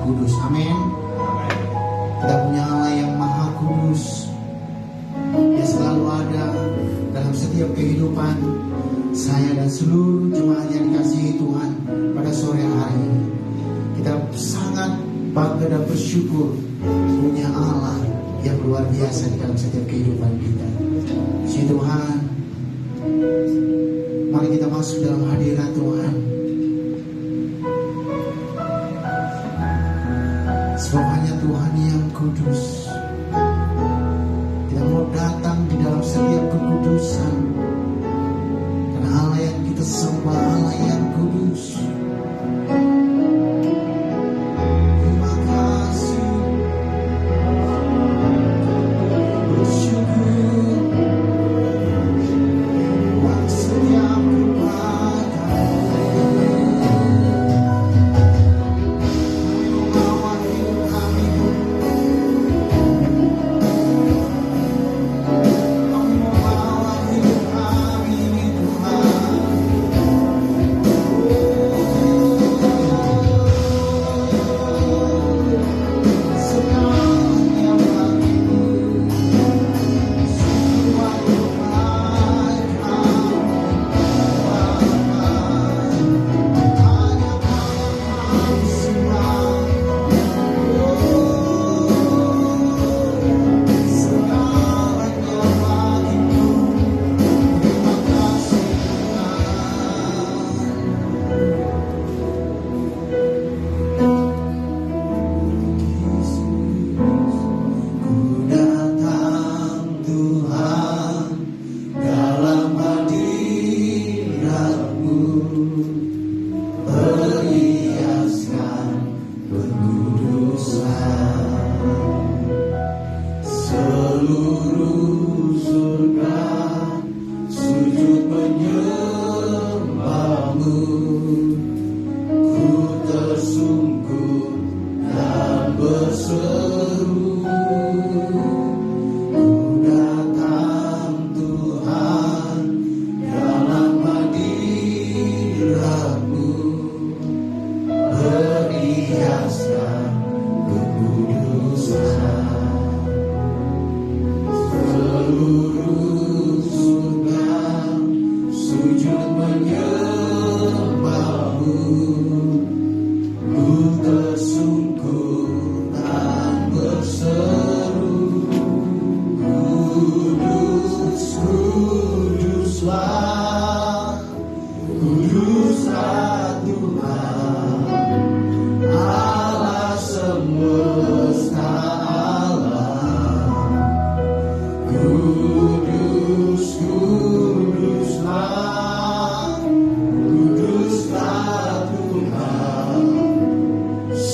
kudus. Amin. Kita punya Allah yang maha kudus. Dia selalu ada dalam setiap kehidupan saya dan seluruh jemaat yang dikasihi Tuhan pada sore hari ini. Kita sangat bangga dan bersyukur punya Allah yang luar biasa di dalam setiap kehidupan kita. Si Tuhan, mari kita masuk dalam hadirat Tuhan. Sebab hanya Tuhan yang kudus. Kita mau datang di dalam setiap kekudusan. Karena Allah yang kita sembah, Allah yang kudus. Terima kasih. Bersyukur. Maksud yang berbahagia.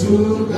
Seluruh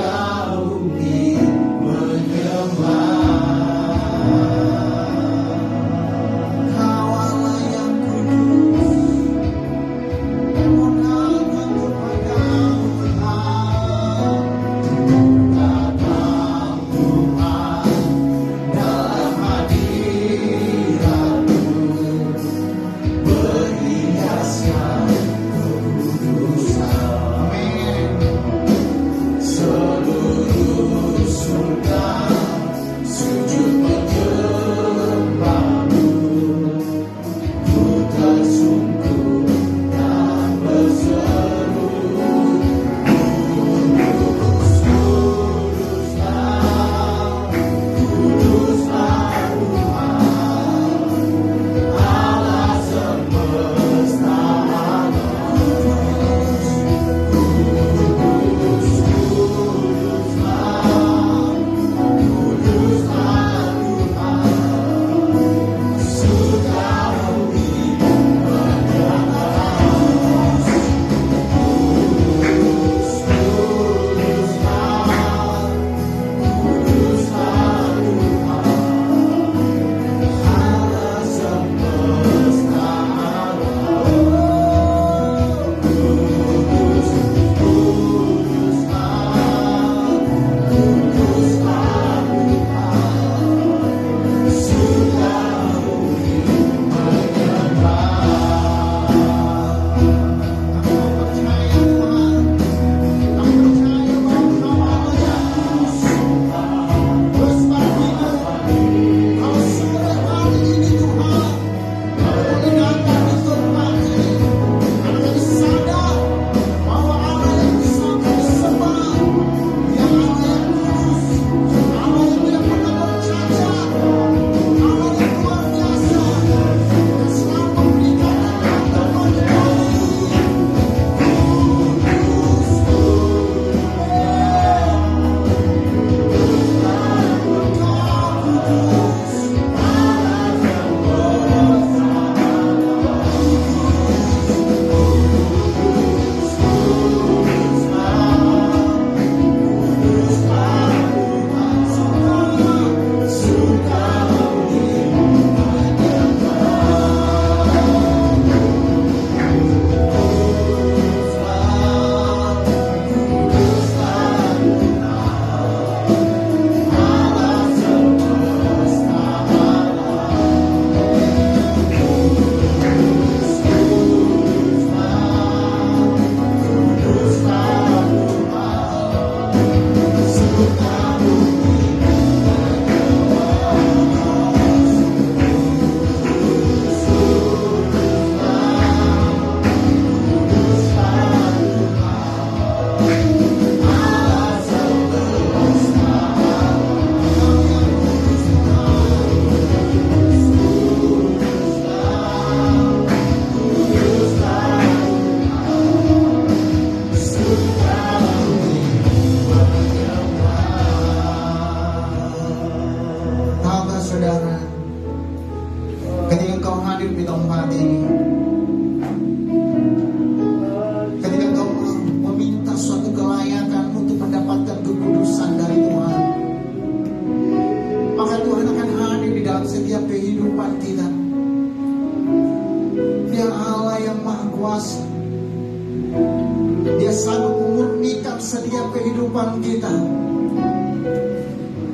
kehidupan kita.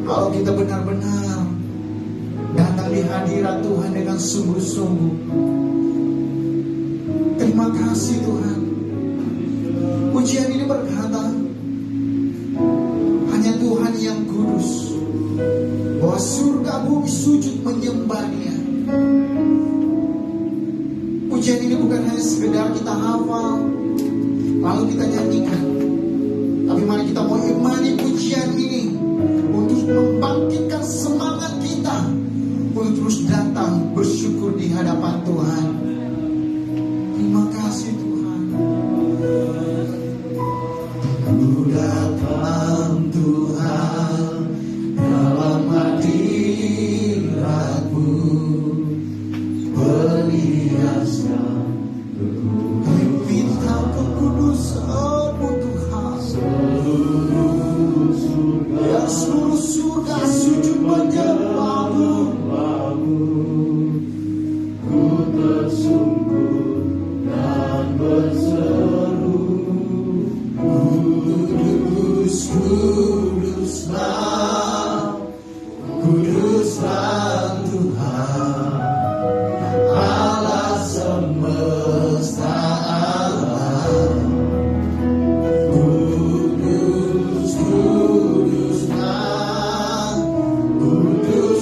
Kalau kita benar-benar datang di hadirat Tuhan dengan sungguh-sungguh. Terima kasih Tuhan. Pujian ini berkata, hanya Tuhan yang kudus, bahwa surga bumi sujud menyembah Dia. Pujian ini bukan hanya sekedar kita hafal lalu kita nyanyikan, tapi mari kita mau imani pujian ini untuk membangkitkan semangat kita untuk terus datang bersyukur di hadapan Tuhan. Terima kasih Tuhan. Ku datang Tuhan dalam hadirat-Mu, perhiaskan kami minta kekudusan-Mu Tuhan. Seluruh surga sujud menyembah-Mu. Ku tersungkur dan berseru, kudus, kuduslah, kuduslah Tuhan, Allah semesta alam. Kudus, kuduslah, kudus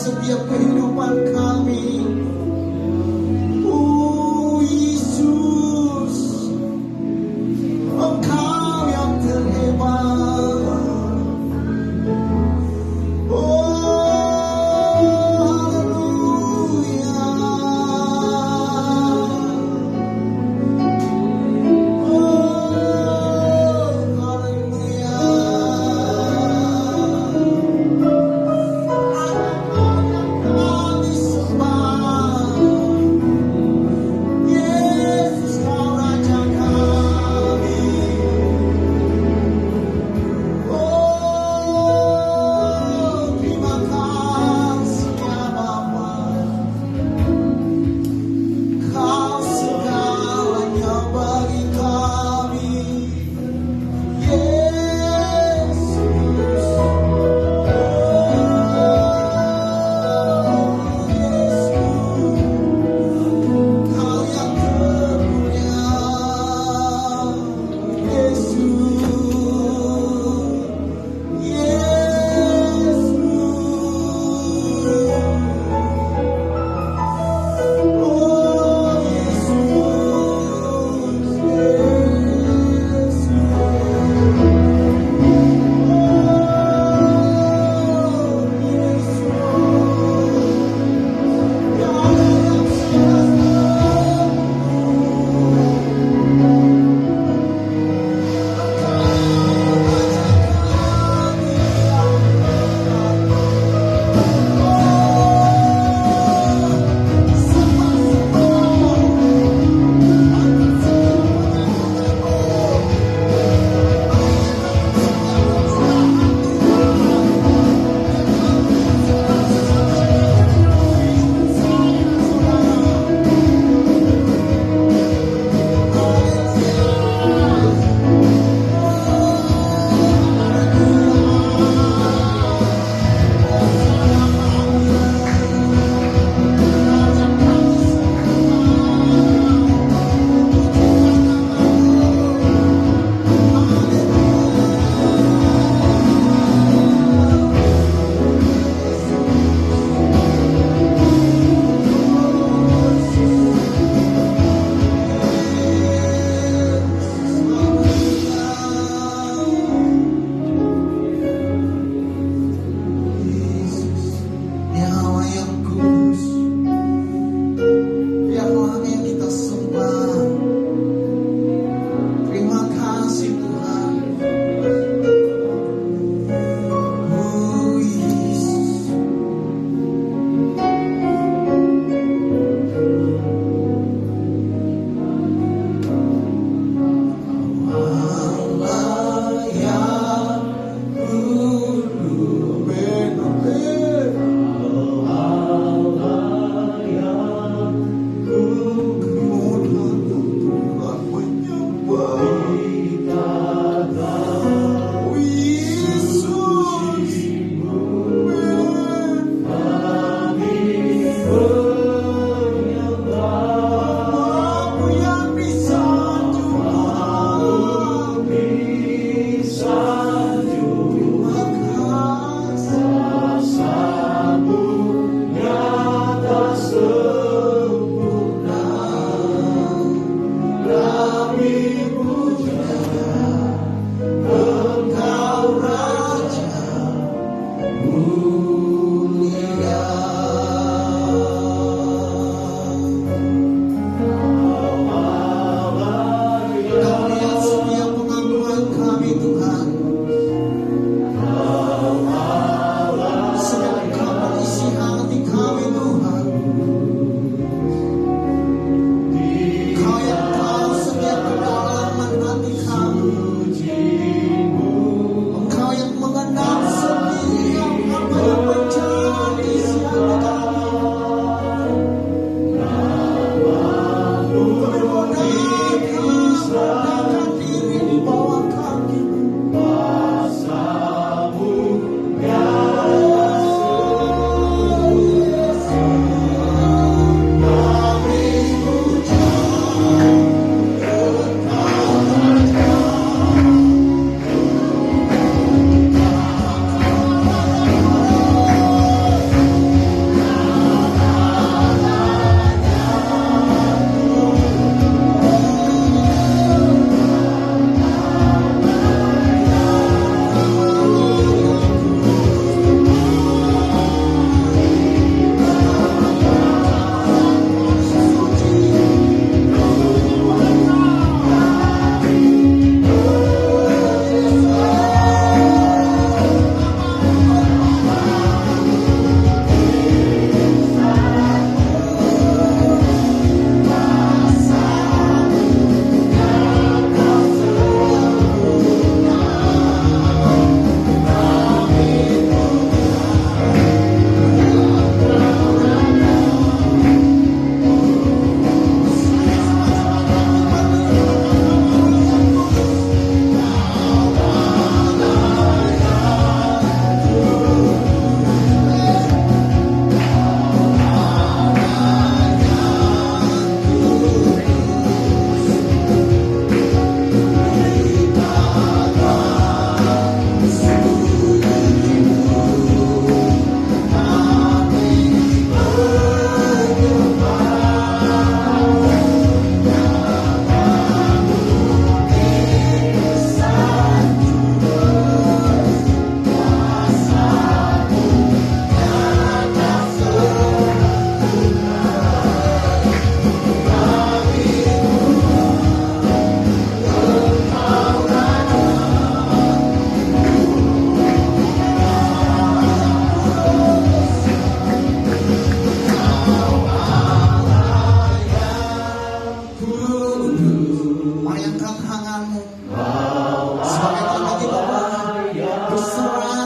setiap kehidupan kami. Oh Yesus, Engkau yang terhebat. Oh haleluya. Oh haleluya. Kami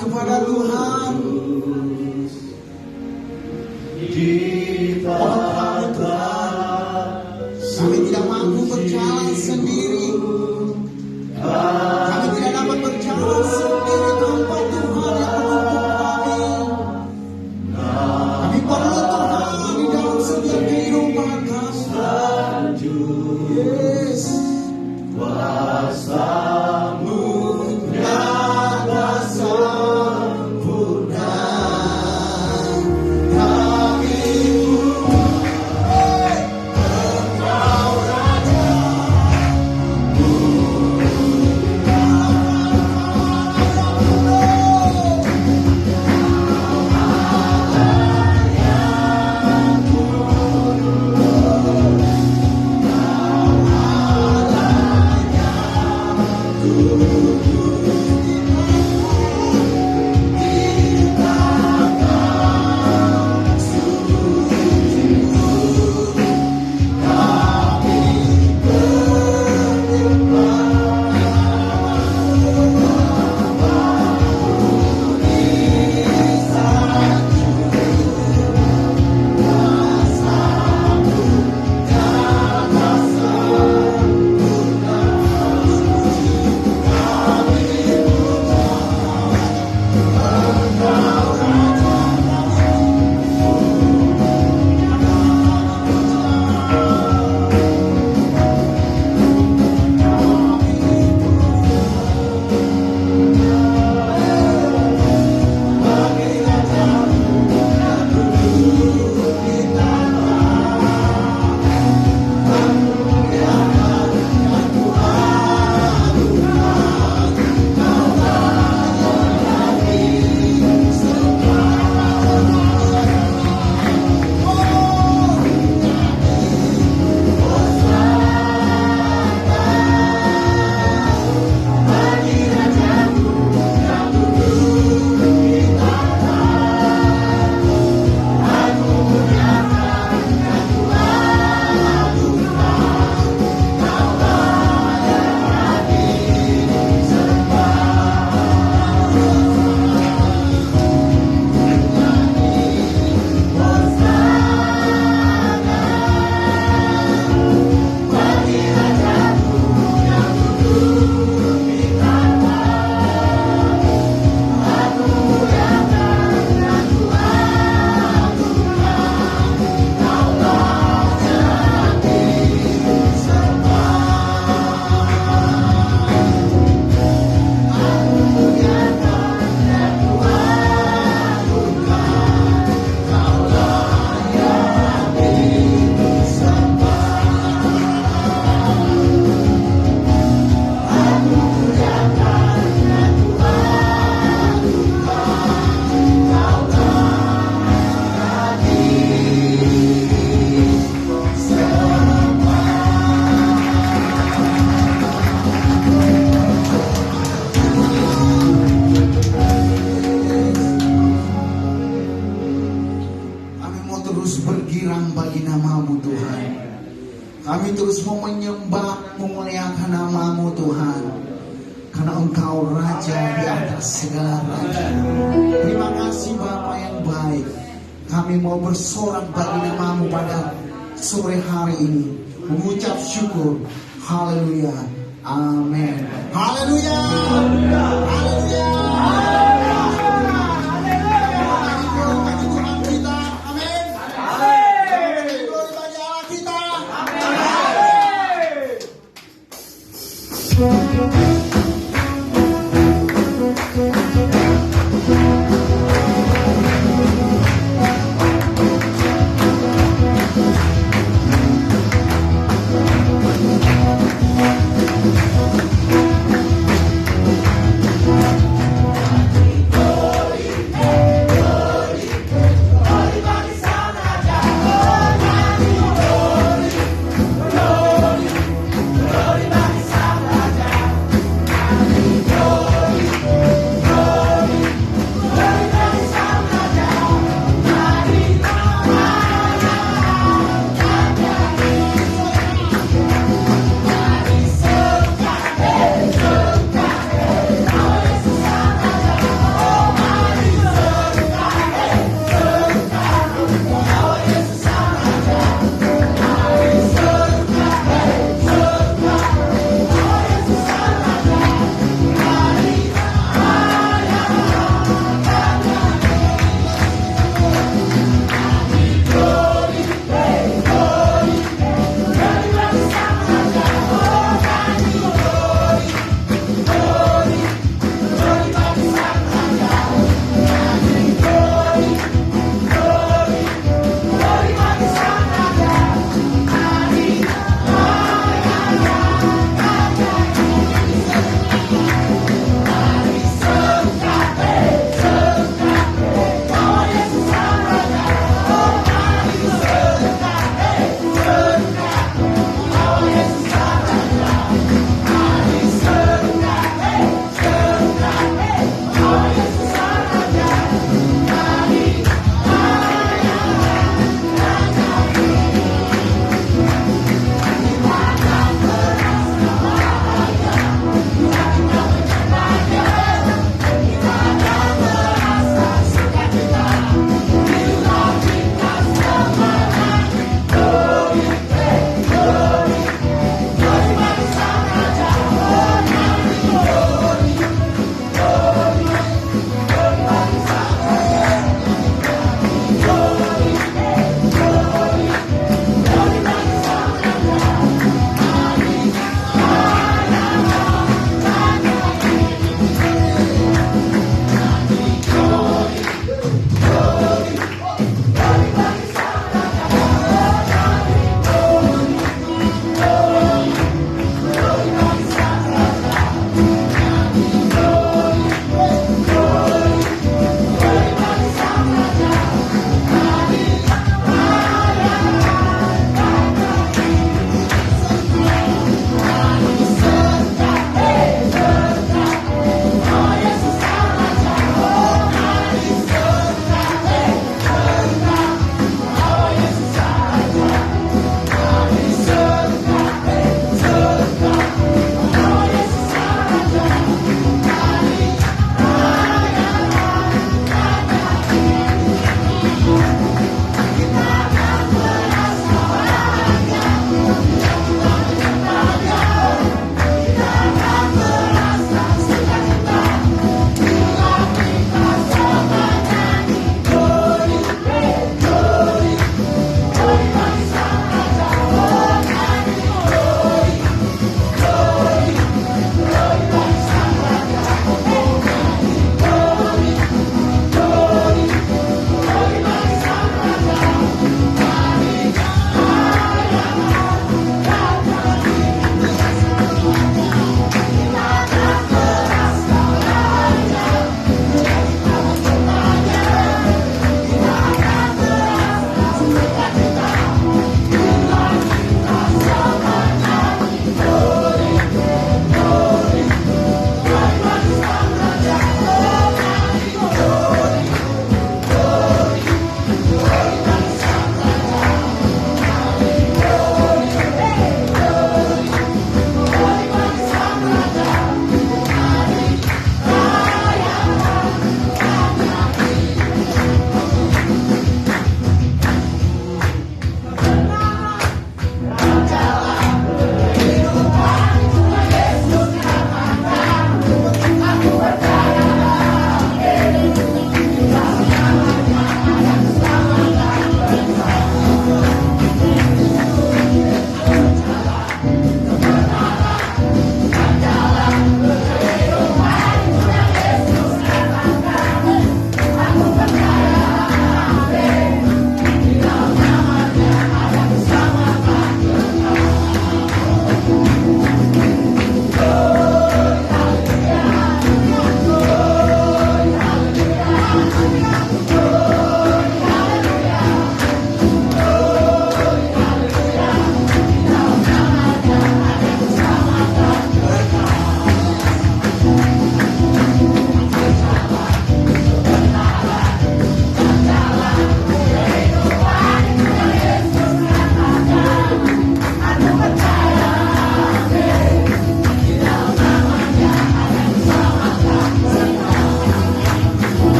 kepada Tuhan. Oh Tuhan, kami tidak mampu berjalan sendiri. Kami tidak dapat berjalan sendiri tanpa Tuhan yang menuntun kami. Kami perlu Tuhan di dalam setiap kehidupan kami. Yes. Kuasa-Mu nyata sempurna. Kami terus mau menyembah, memuliakan nama-Mu Tuhan, karena Engkau Raja di atas segala raja. Terima kasih Bapa yang baik. Kami mau bersorak bagi nama-Mu pada sore hari ini, mengucap syukur. Haleluya, amin. Haleluya, haleluya.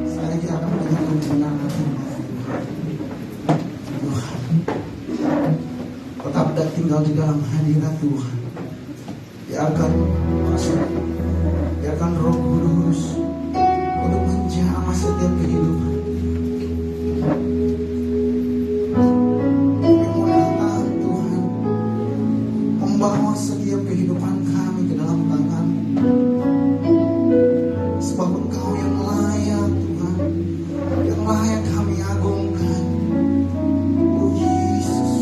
Saya kira akan menyanyikan kebenaran firman Tuhan. Tetap dan tinggal di dalam hadirat Tuhan. Biarkan masuk, biarkan Roh Kudus untuk menjamah setiap kehidupan. Dimudahkan Tuhan membawa setiap kehidupan kami ke dalam tangan. Sebab Engkau yang layak Tuhan, yang layak kami agungkan. Oh Yesus.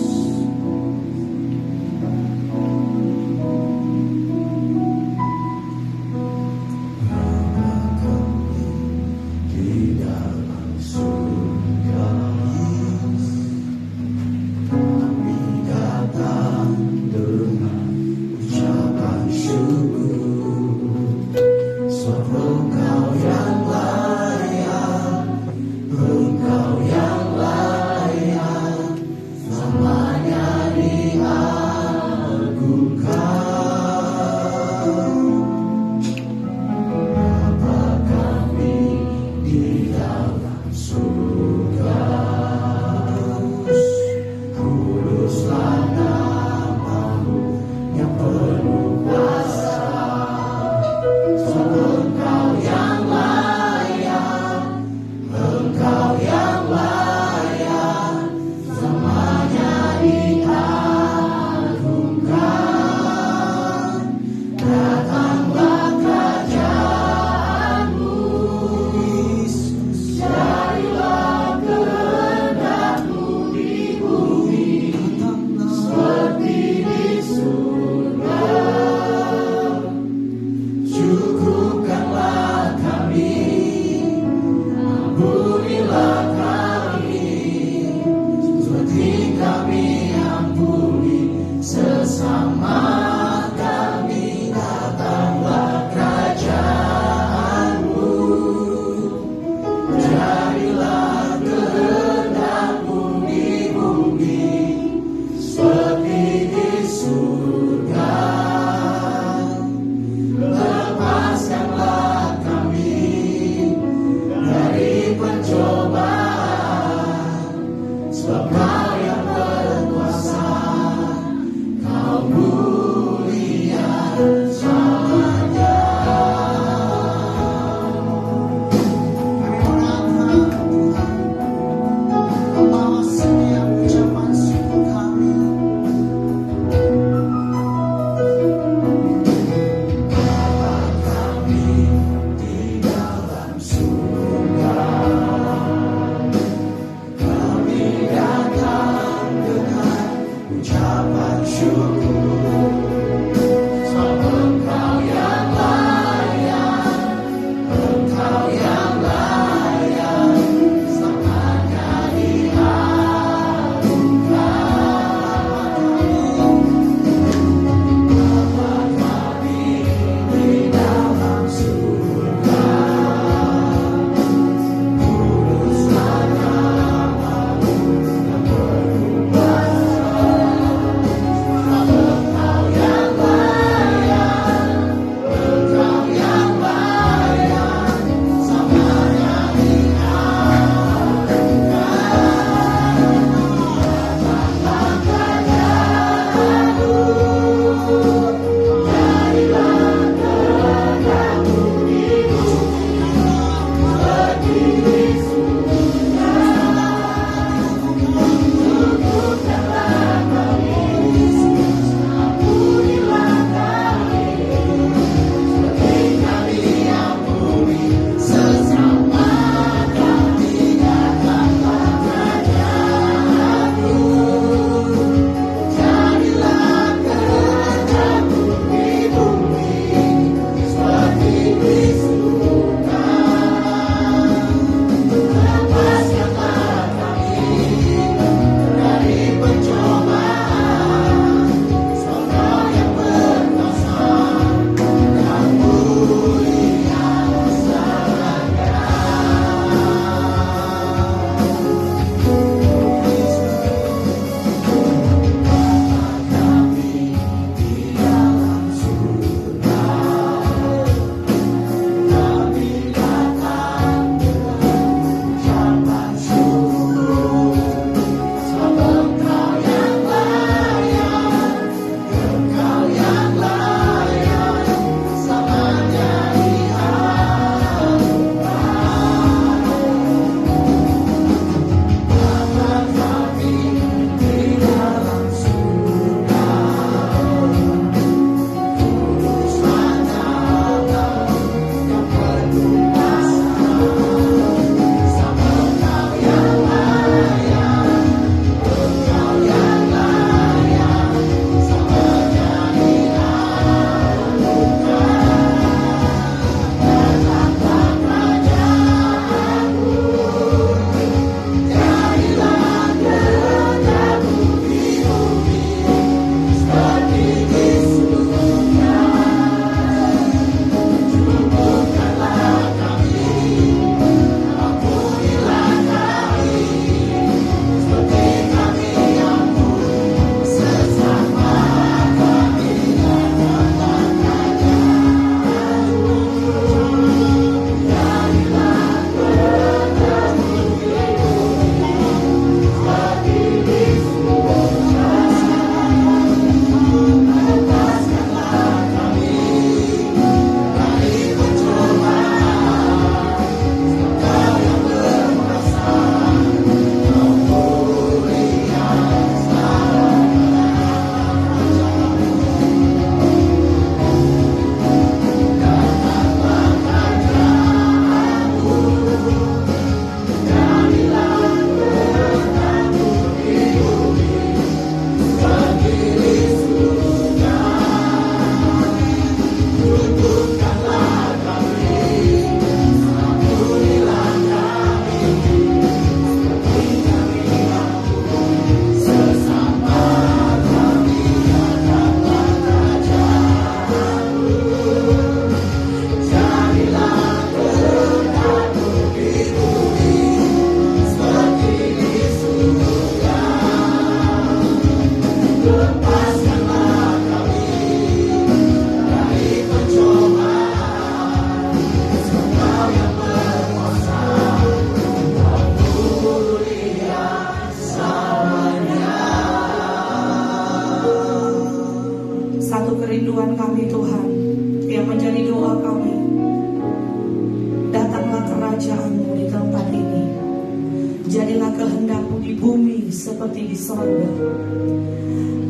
seperti di sorga.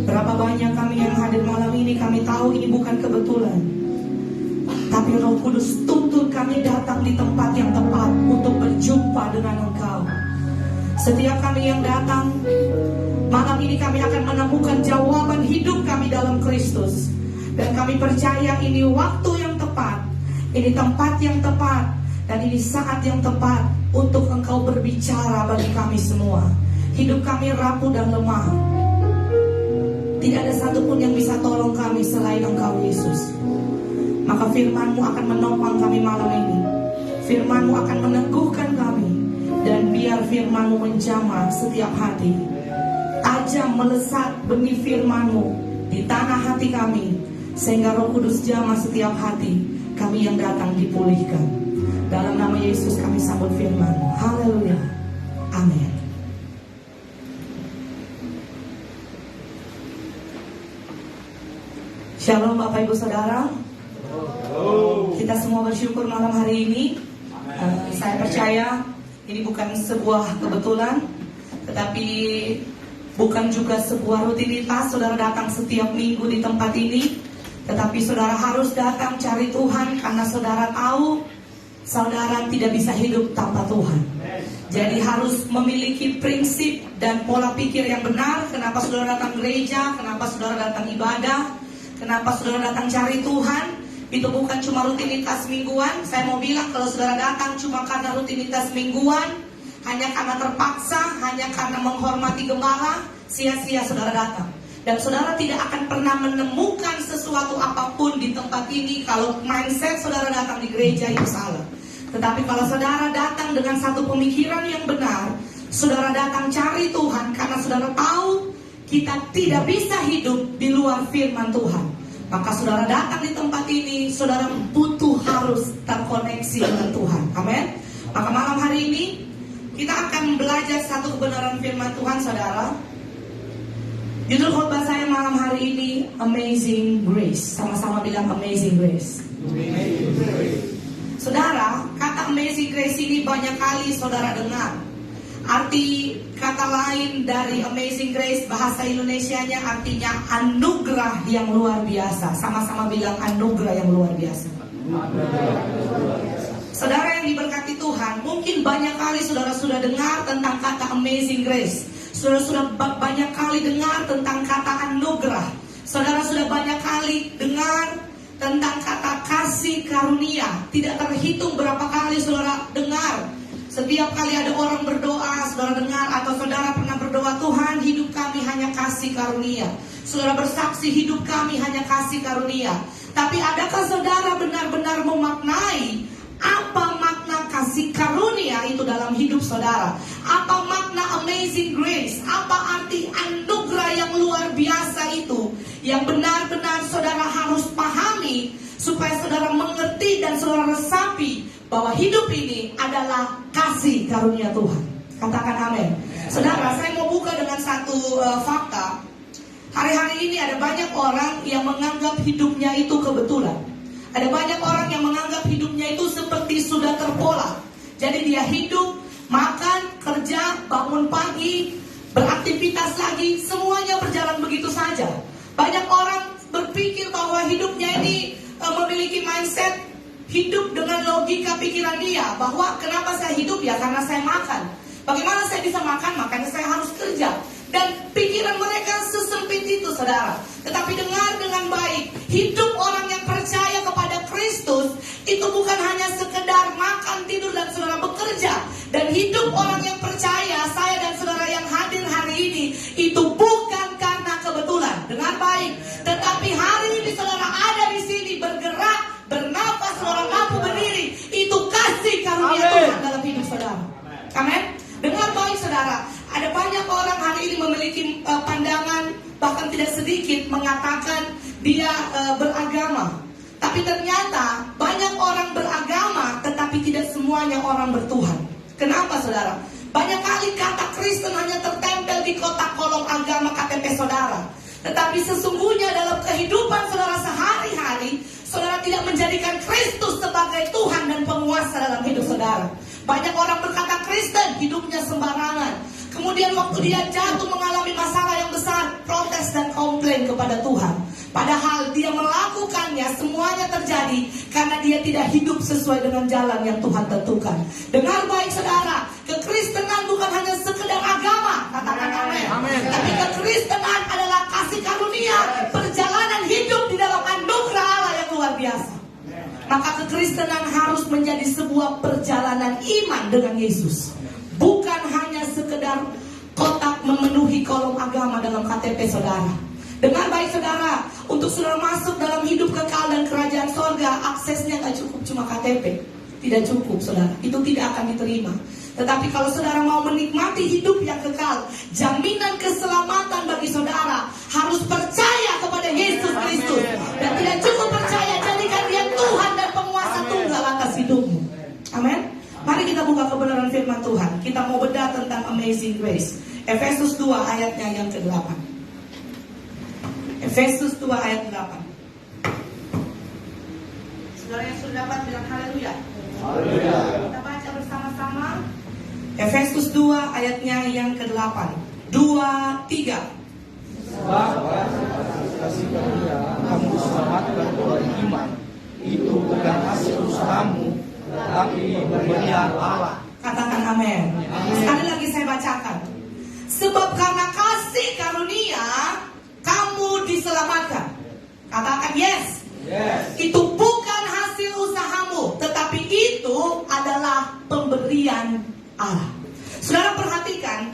Berapa banyak kami yang hadir malam ini, kami tahu ini bukan kebetulan, tapi Roh Kudus tuntut kami datang di tempat yang tepat untuk berjumpa dengan Engkau. Setiap kami yang datang malam ini, kami akan menemukan jawaban hidup kami dalam Kristus. Dan kami percaya ini waktu yang tepat, ini tempat yang tepat, dan ini saat yang tepat untuk Engkau berbicara bagi kami semua. Hidup kami rapuh dan lemah. Tidak ada satupun yang bisa tolong kami selain Engkau, Yesus. Maka firman-Mu akan menopang kami malam ini. Firman-Mu akan meneguhkan kami. Dan biar firman-Mu menjamah setiap hati. Tajam melesat benih firman-Mu di tanah hati kami, sehingga Roh Kudus jamah setiap hati kami yang datang dipulihkan. Dalam nama Yesus kami sambut firman-Mu. Haleluya. Amin. Shalom Bapak Ibu Saudara. Kita semua bersyukur malam hari ini. Saya percaya ini bukan sebuah kebetulan, tetapi bukan juga sebuah rutinitas saudara datang setiap minggu di tempat ini. Tetapi saudara harus datang cari Tuhan, karena saudara tahu saudara tidak bisa hidup tanpa Tuhan. Jadi harus memiliki prinsip dan pola pikir yang benar. Kenapa saudara datang gereja, kenapa saudara datang ibadah, kenapa saudara datang cari Tuhan. Itu bukan cuma rutinitas mingguan. Saya mau bilang, kalau saudara datang cuma karena rutinitas mingguan, hanya karena terpaksa, hanya karena menghormati gembala, sia-sia saudara datang. Dan saudara tidak akan pernah menemukan sesuatu apapun di tempat ini kalau mindset saudara datang di gereja itu salah. Tetapi kalau saudara datang dengan satu pemikiran yang benar, saudara datang cari Tuhan karena saudara tahu kita tidak bisa hidup di luar firman Tuhan. Maka saudara datang di tempat ini, saudara butuh harus terkoneksi dengan Tuhan. Amin. Maka malam hari ini kita akan belajar satu kebenaran firman Tuhan, saudara. Judul khotbah saya malam hari ini, Amazing Grace. Sama-sama bilang Amazing Grace. Amazing Grace. Saudara, kata Amazing Grace ini banyak kali saudara dengar. Arti kata lain dari Amazing Grace, bahasa Indonesianya artinya anugerah yang luar biasa. Sama-sama bilang anugerah yang luar biasa. Saudara yang diberkati Tuhan, mungkin banyak kali saudara sudah dengar tentang kata Amazing Grace. Saudara sudah banyak kali dengar tentang kata anugerah. Saudara sudah banyak kali dengar tentang kata kasih karunia. Tidak terhitung berapa kali saudara dengar. Setiap kali ada orang berdoa, saudara dengar atau saudara pernah berdoa, Tuhan, hidup kami hanya kasih karunia. Saudara bersaksi, hidup kami hanya kasih karunia. Tapi adakah saudara benar-benar memaknai apa makna kasih karunia itu dalam hidup saudara? Apa makna Amazing Grace? Apa arti anugerah yang luar biasa itu? Yang benar-benar saudara harus pahami supaya saudara mengerti dan saudara resapi bahwa hidup ini adalah kasih karunia Tuhan. Katakan amin. Saudara, saya mau buka dengan satu fakta. Hari-hari ini ada banyak orang yang menganggap hidupnya itu kebetulan. Ada banyak orang yang menganggap hidupnya itu seperti sudah terpola. Jadi dia hidup, makan, kerja, bangun pagi, beraktivitas lagi, semuanya berjalan begitu saja. Banyak orang berpikir bahwa hidupnya ini memiliki mindset hidup dengan logika pikiran dia, bahwa kenapa saya hidup ya karena saya makan. Bagaimana saya bisa makan? Makanya saya harus kerja. Dan pikiran mereka sesempit itu, saudara. Tetapi dengar dengan baik, hidup orang yang percaya kepada Kristus itu bukan hanya sekedar makan, tidur, dan saudara bekerja. Dan hidup orang yang percaya, saya dan saudara yang hadir hari ini, itu bukan karena kebetulan. Dengar baik. Tetapi hari ini saudara ada di sini, bergerak, bernafas, saudara mampu berdiri, itu kasih karunia Tuhan dalam hidup saudara. Amin. Dengar baik saudara, ada banyak orang hari ini memiliki pandangan, bahkan tidak sedikit mengatakan dia beragama. Tapi ternyata banyak orang beragama, tetapi tidak semuanya orang bertuhan. Kenapa saudara? Banyak kali kata Kristen hanya tertempel di kotak kolom agama KTP saudara. Tetapi sesungguhnya dalam kehidupan saudara sehari-hari, saudara tidak menjadikan Kristus sebagai Tuhan dan penguasa dalam hidup saudara. Banyak orang berkata Kristen, hidupnya sembarangan. Kemudian waktu dia jatuh mengalami masalah yang besar, protes dan komplain kepada Tuhan. Padahal dia melakukannya, semuanya terjadi karena dia tidak hidup sesuai dengan jalan yang Tuhan tentukan. Dengar baik saudara, kekristenan bukan hanya sekedar agama, katakan amin. Tapi kekristenan adalah kasih karunia, perjalanan hidup di dalam anugerah Allah yang luar biasa. Maka kekristenan harus menjadi sebuah perjalanan iman dengan Yesus. Bukan hanya sekedar kotak memenuhi kolom agama dalam KTP saudara. Dengar baik saudara, untuk saudara masuk dalam hidup kekal dan kerajaan sorga, aksesnya gak cukup cuma KTP. Tidak cukup saudara, itu tidak akan diterima. Tetapi kalau saudara mau menikmati hidup yang kekal, jaminan keselamatan bagi saudara harus percaya kepada Yesus Kristus. Dan tidak cukup percaya, jadikan dia Tuhan dan penguasa tunggal atas hidupmu. Amin. Mari kita buka kebenaran firman Tuhan. Kita mau bedah tentang Amazing Grace. Efesus 2 ayatnya yang ke-8. Efesus 2 ayat 8. Saudara yang sudah dapat bilang haleluya. Haleluya. Kita baca bersama-sama. Efesus 2 ayatnya yang ke-8. 2, 3. Sebab kasih karunia kamu diselamatkan oleh iman. Itu bukan hasil usahamu, tetapi pemberian Allah. Katakan amin. Sekali lagi saya bacakan. Sebab karena kasih karunia kamu diselamatkan. Katakan yes. Yes. Itu bukan hasil usahamu, tetapi itu adalah pemberian Allah. Saudara perhatikan,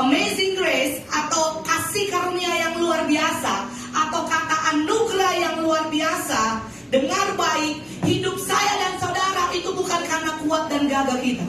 Amazing Grace atau kasih karunia yang luar biasa, atau kata anugerah yang luar biasa. Dengar baik, hidup saya dan saudara itu bukan karena kuat dan gagah kita.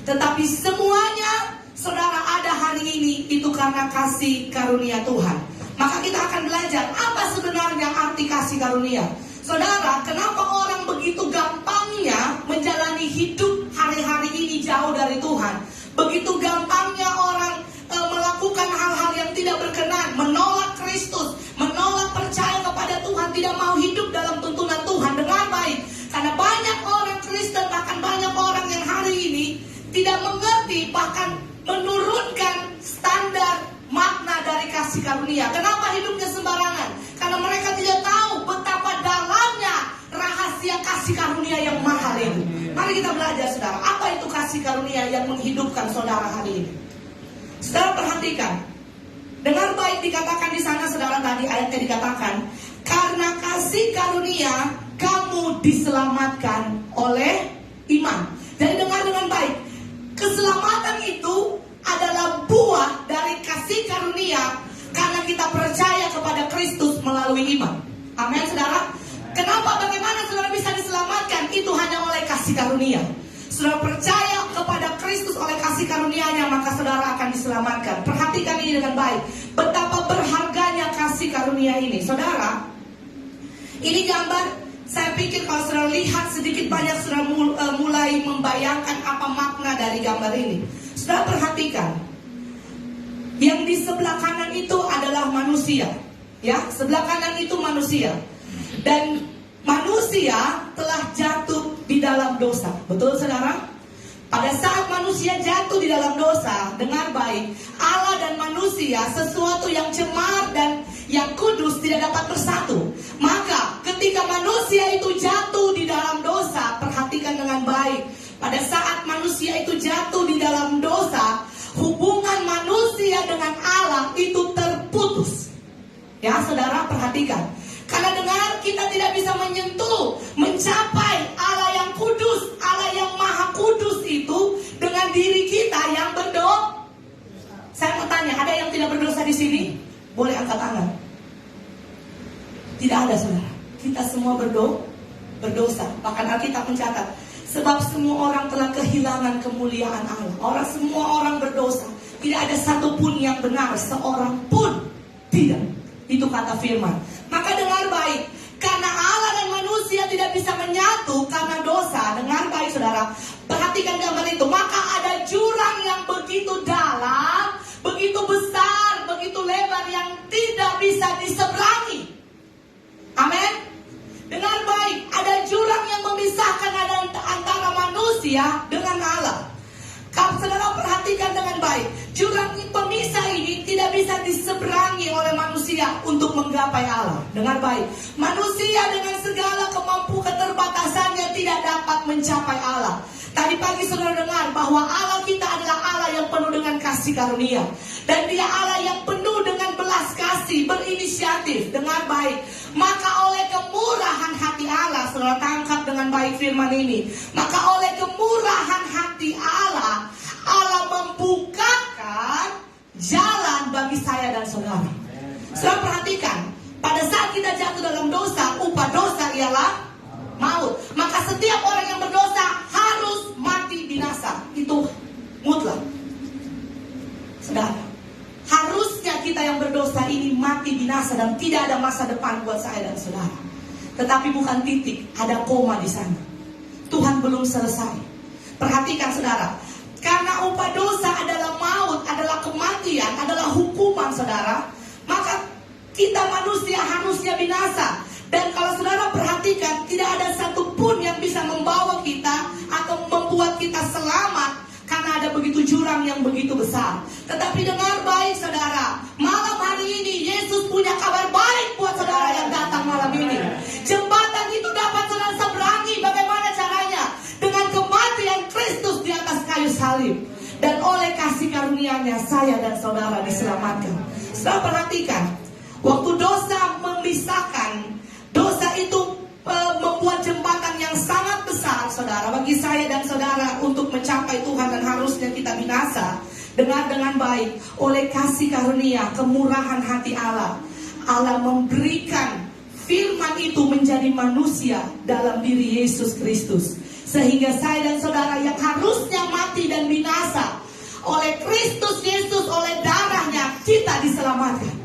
Tetapi semuanya saudara ada hari ini itu karena kasih karunia Tuhan. Maka kita akan belajar apa sebenarnya arti kasih karunia. Saudara, kenapa orang begitu gampangnya menjalani hidup hari-hari ini jauh dari Tuhan? Begitu gampangnya orang melakukan hal-hal yang tidak berkenan, menolak Kristus, menolak percaya kepada Tuhan, tidak mau hidup dalam tuntunan Tuhan. Dengar baik, karena banyak orang Kristen, bahkan banyak orang yang hari ini tidak mengerti, bahkan menurunkan standar makna dari kasih karunia. Kenapa hidupnya sembarangan? Karena mereka tidak tahu betapa dalamnya rahasia kasih karunia yang mahal itu. Mari kita belajar saudara, apa itu kasih karunia yang menghidupkan saudara hari ini. Saudara perhatikan, dengar baik dikatakan di sana saudara, tadi ayatnya dikatakan, karena kasih karunia kamu diselamatkan oleh iman. Jadi dengar dengan baik, keselamatan itu adalah buah dari kasih karunia karena kita percaya kepada Kristus melalui iman. Amin saudara. Kenapa, bagaimana saudara bisa diselamatkan? Itu hanya oleh kasih karunia. Saudara percaya kepada Kristus oleh kasih karunia-Nya, maka saudara akan diselamatkan. Perhatikan ini dengan baik, betapa berharganya kasih karunia ini. Saudara, ini gambar, saya pikir kalau saudara lihat sedikit banyak saudara mulai membayangkan apa makna dari gambar ini. Saudara perhatikan, yang di sebelah kanan itu adalah manusia, ya, sebelah kanan itu manusia, dan manusia telah jatuh di dalam dosa. Betul saudara? Pada saat manusia jatuh di dalam dosa, dengar baik, Allah dan manusia sesuatu yang cemar dan yang kudus tidak dapat bersatu. Maka ketika manusia itu jatuh di dalam dosa, perhatikan dengan baik, pada saat manusia itu jatuh di dalam dosa, hubungan manusia dengan Allah itu terputus. Ya saudara perhatikan, karena dengar, kita tidak bisa menyentuh, mencapai Allah yang kudus, Allah yang maha kudus itu dengan diri kita yang berdosa. Saya mau tanya, ada yang tidak berdosa di sini? Boleh angkat tangan. Tidak ada saudara. Kita semua berdosa. Bahkan Alkitab mencatat, sebab semua orang telah kehilangan kemuliaan Allah. Semua orang berdosa. Tidak ada satupun yang benar, seorang pun tidak. Itu kata firman. Maka dengar baik, karena Allah dan manusia tidak bisa menyatu karena dosa. Dengar baik saudara, perhatikan gambar itu. Maka ada jurang yang begitu dalam, begitu besar, begitu lebar, yang tidak bisa diseberangi. Amin. Dengar baik, ada jurang yang memisahkan antara manusia dengan Allah. Kalau saudara perhatikan dengan baik, Jurang pemisah ini tidak bisa diseberangi oleh manusia untuk menggapai Allah. Dengar baik, manusia dengan segala kemampuan keterbatasannya tidak dapat mencapai Allah. Tadi pagi saudara dengar bahwa Allah kita adalah Allah yang penuh dengan kasih karunia. Dan Dia Allah yang penuh dengan belas kasih, berinisiatif. Dengar baik, maka oleh kemurahan hati Allah, saudara tangkap dengan baik firman ini. Maka oleh kemurahan hati Allah, Allah membukakan jalan bagi saya dan saudara. Saudara perhatikan, pada saat kita jatuh dalam dosa, upah dosa ialah maut. Maka setiap orang yang berdosa harus mati binasa. Itu mutlak. Saudara, harusnya kita yang berdosa ini mati binasa dan tidak ada masa depan buat saya dan saudara. Tetapi bukan titik, ada koma di sana. Tuhan belum selesai. Perhatikan saudara, karena upah dosa adalah maut, adalah kematian, adalah hukuman saudara, maka kita manusia harusnya binasa. Dan kalau saudara perhatikan, tidak ada satupun yang bisa membawa kita atau membuat kita selamat, karena ada begitu jurang yang begitu besar. Tetapi dengar baik saudara, malam hari ini Yesus punya kabar baik buat saudara yang datang malam ini. Jembatan itu dapat saudara seberangi. Bagaimana caranya? Dengan kematian Kristus di atas kayu salib. Dan oleh kasih karunia-Nya saya dan saudara diselamatkan. Saudara perhatikan, waktu dosa memisahkan, dosa itu membuat jembatan yang sangat besar saudara bagi saya dan saudara untuk mencapai Tuhan, dan harusnya kita binasa. Dengar dengan baik, oleh kasih karunia, kemurahan hati Allah, Allah memberikan firman itu menjadi manusia dalam diri Yesus Kristus. Sehingga saya dan saudara yang harusnya mati dan binasa, oleh Kristus Yesus, oleh darahnya kita diselamatkan.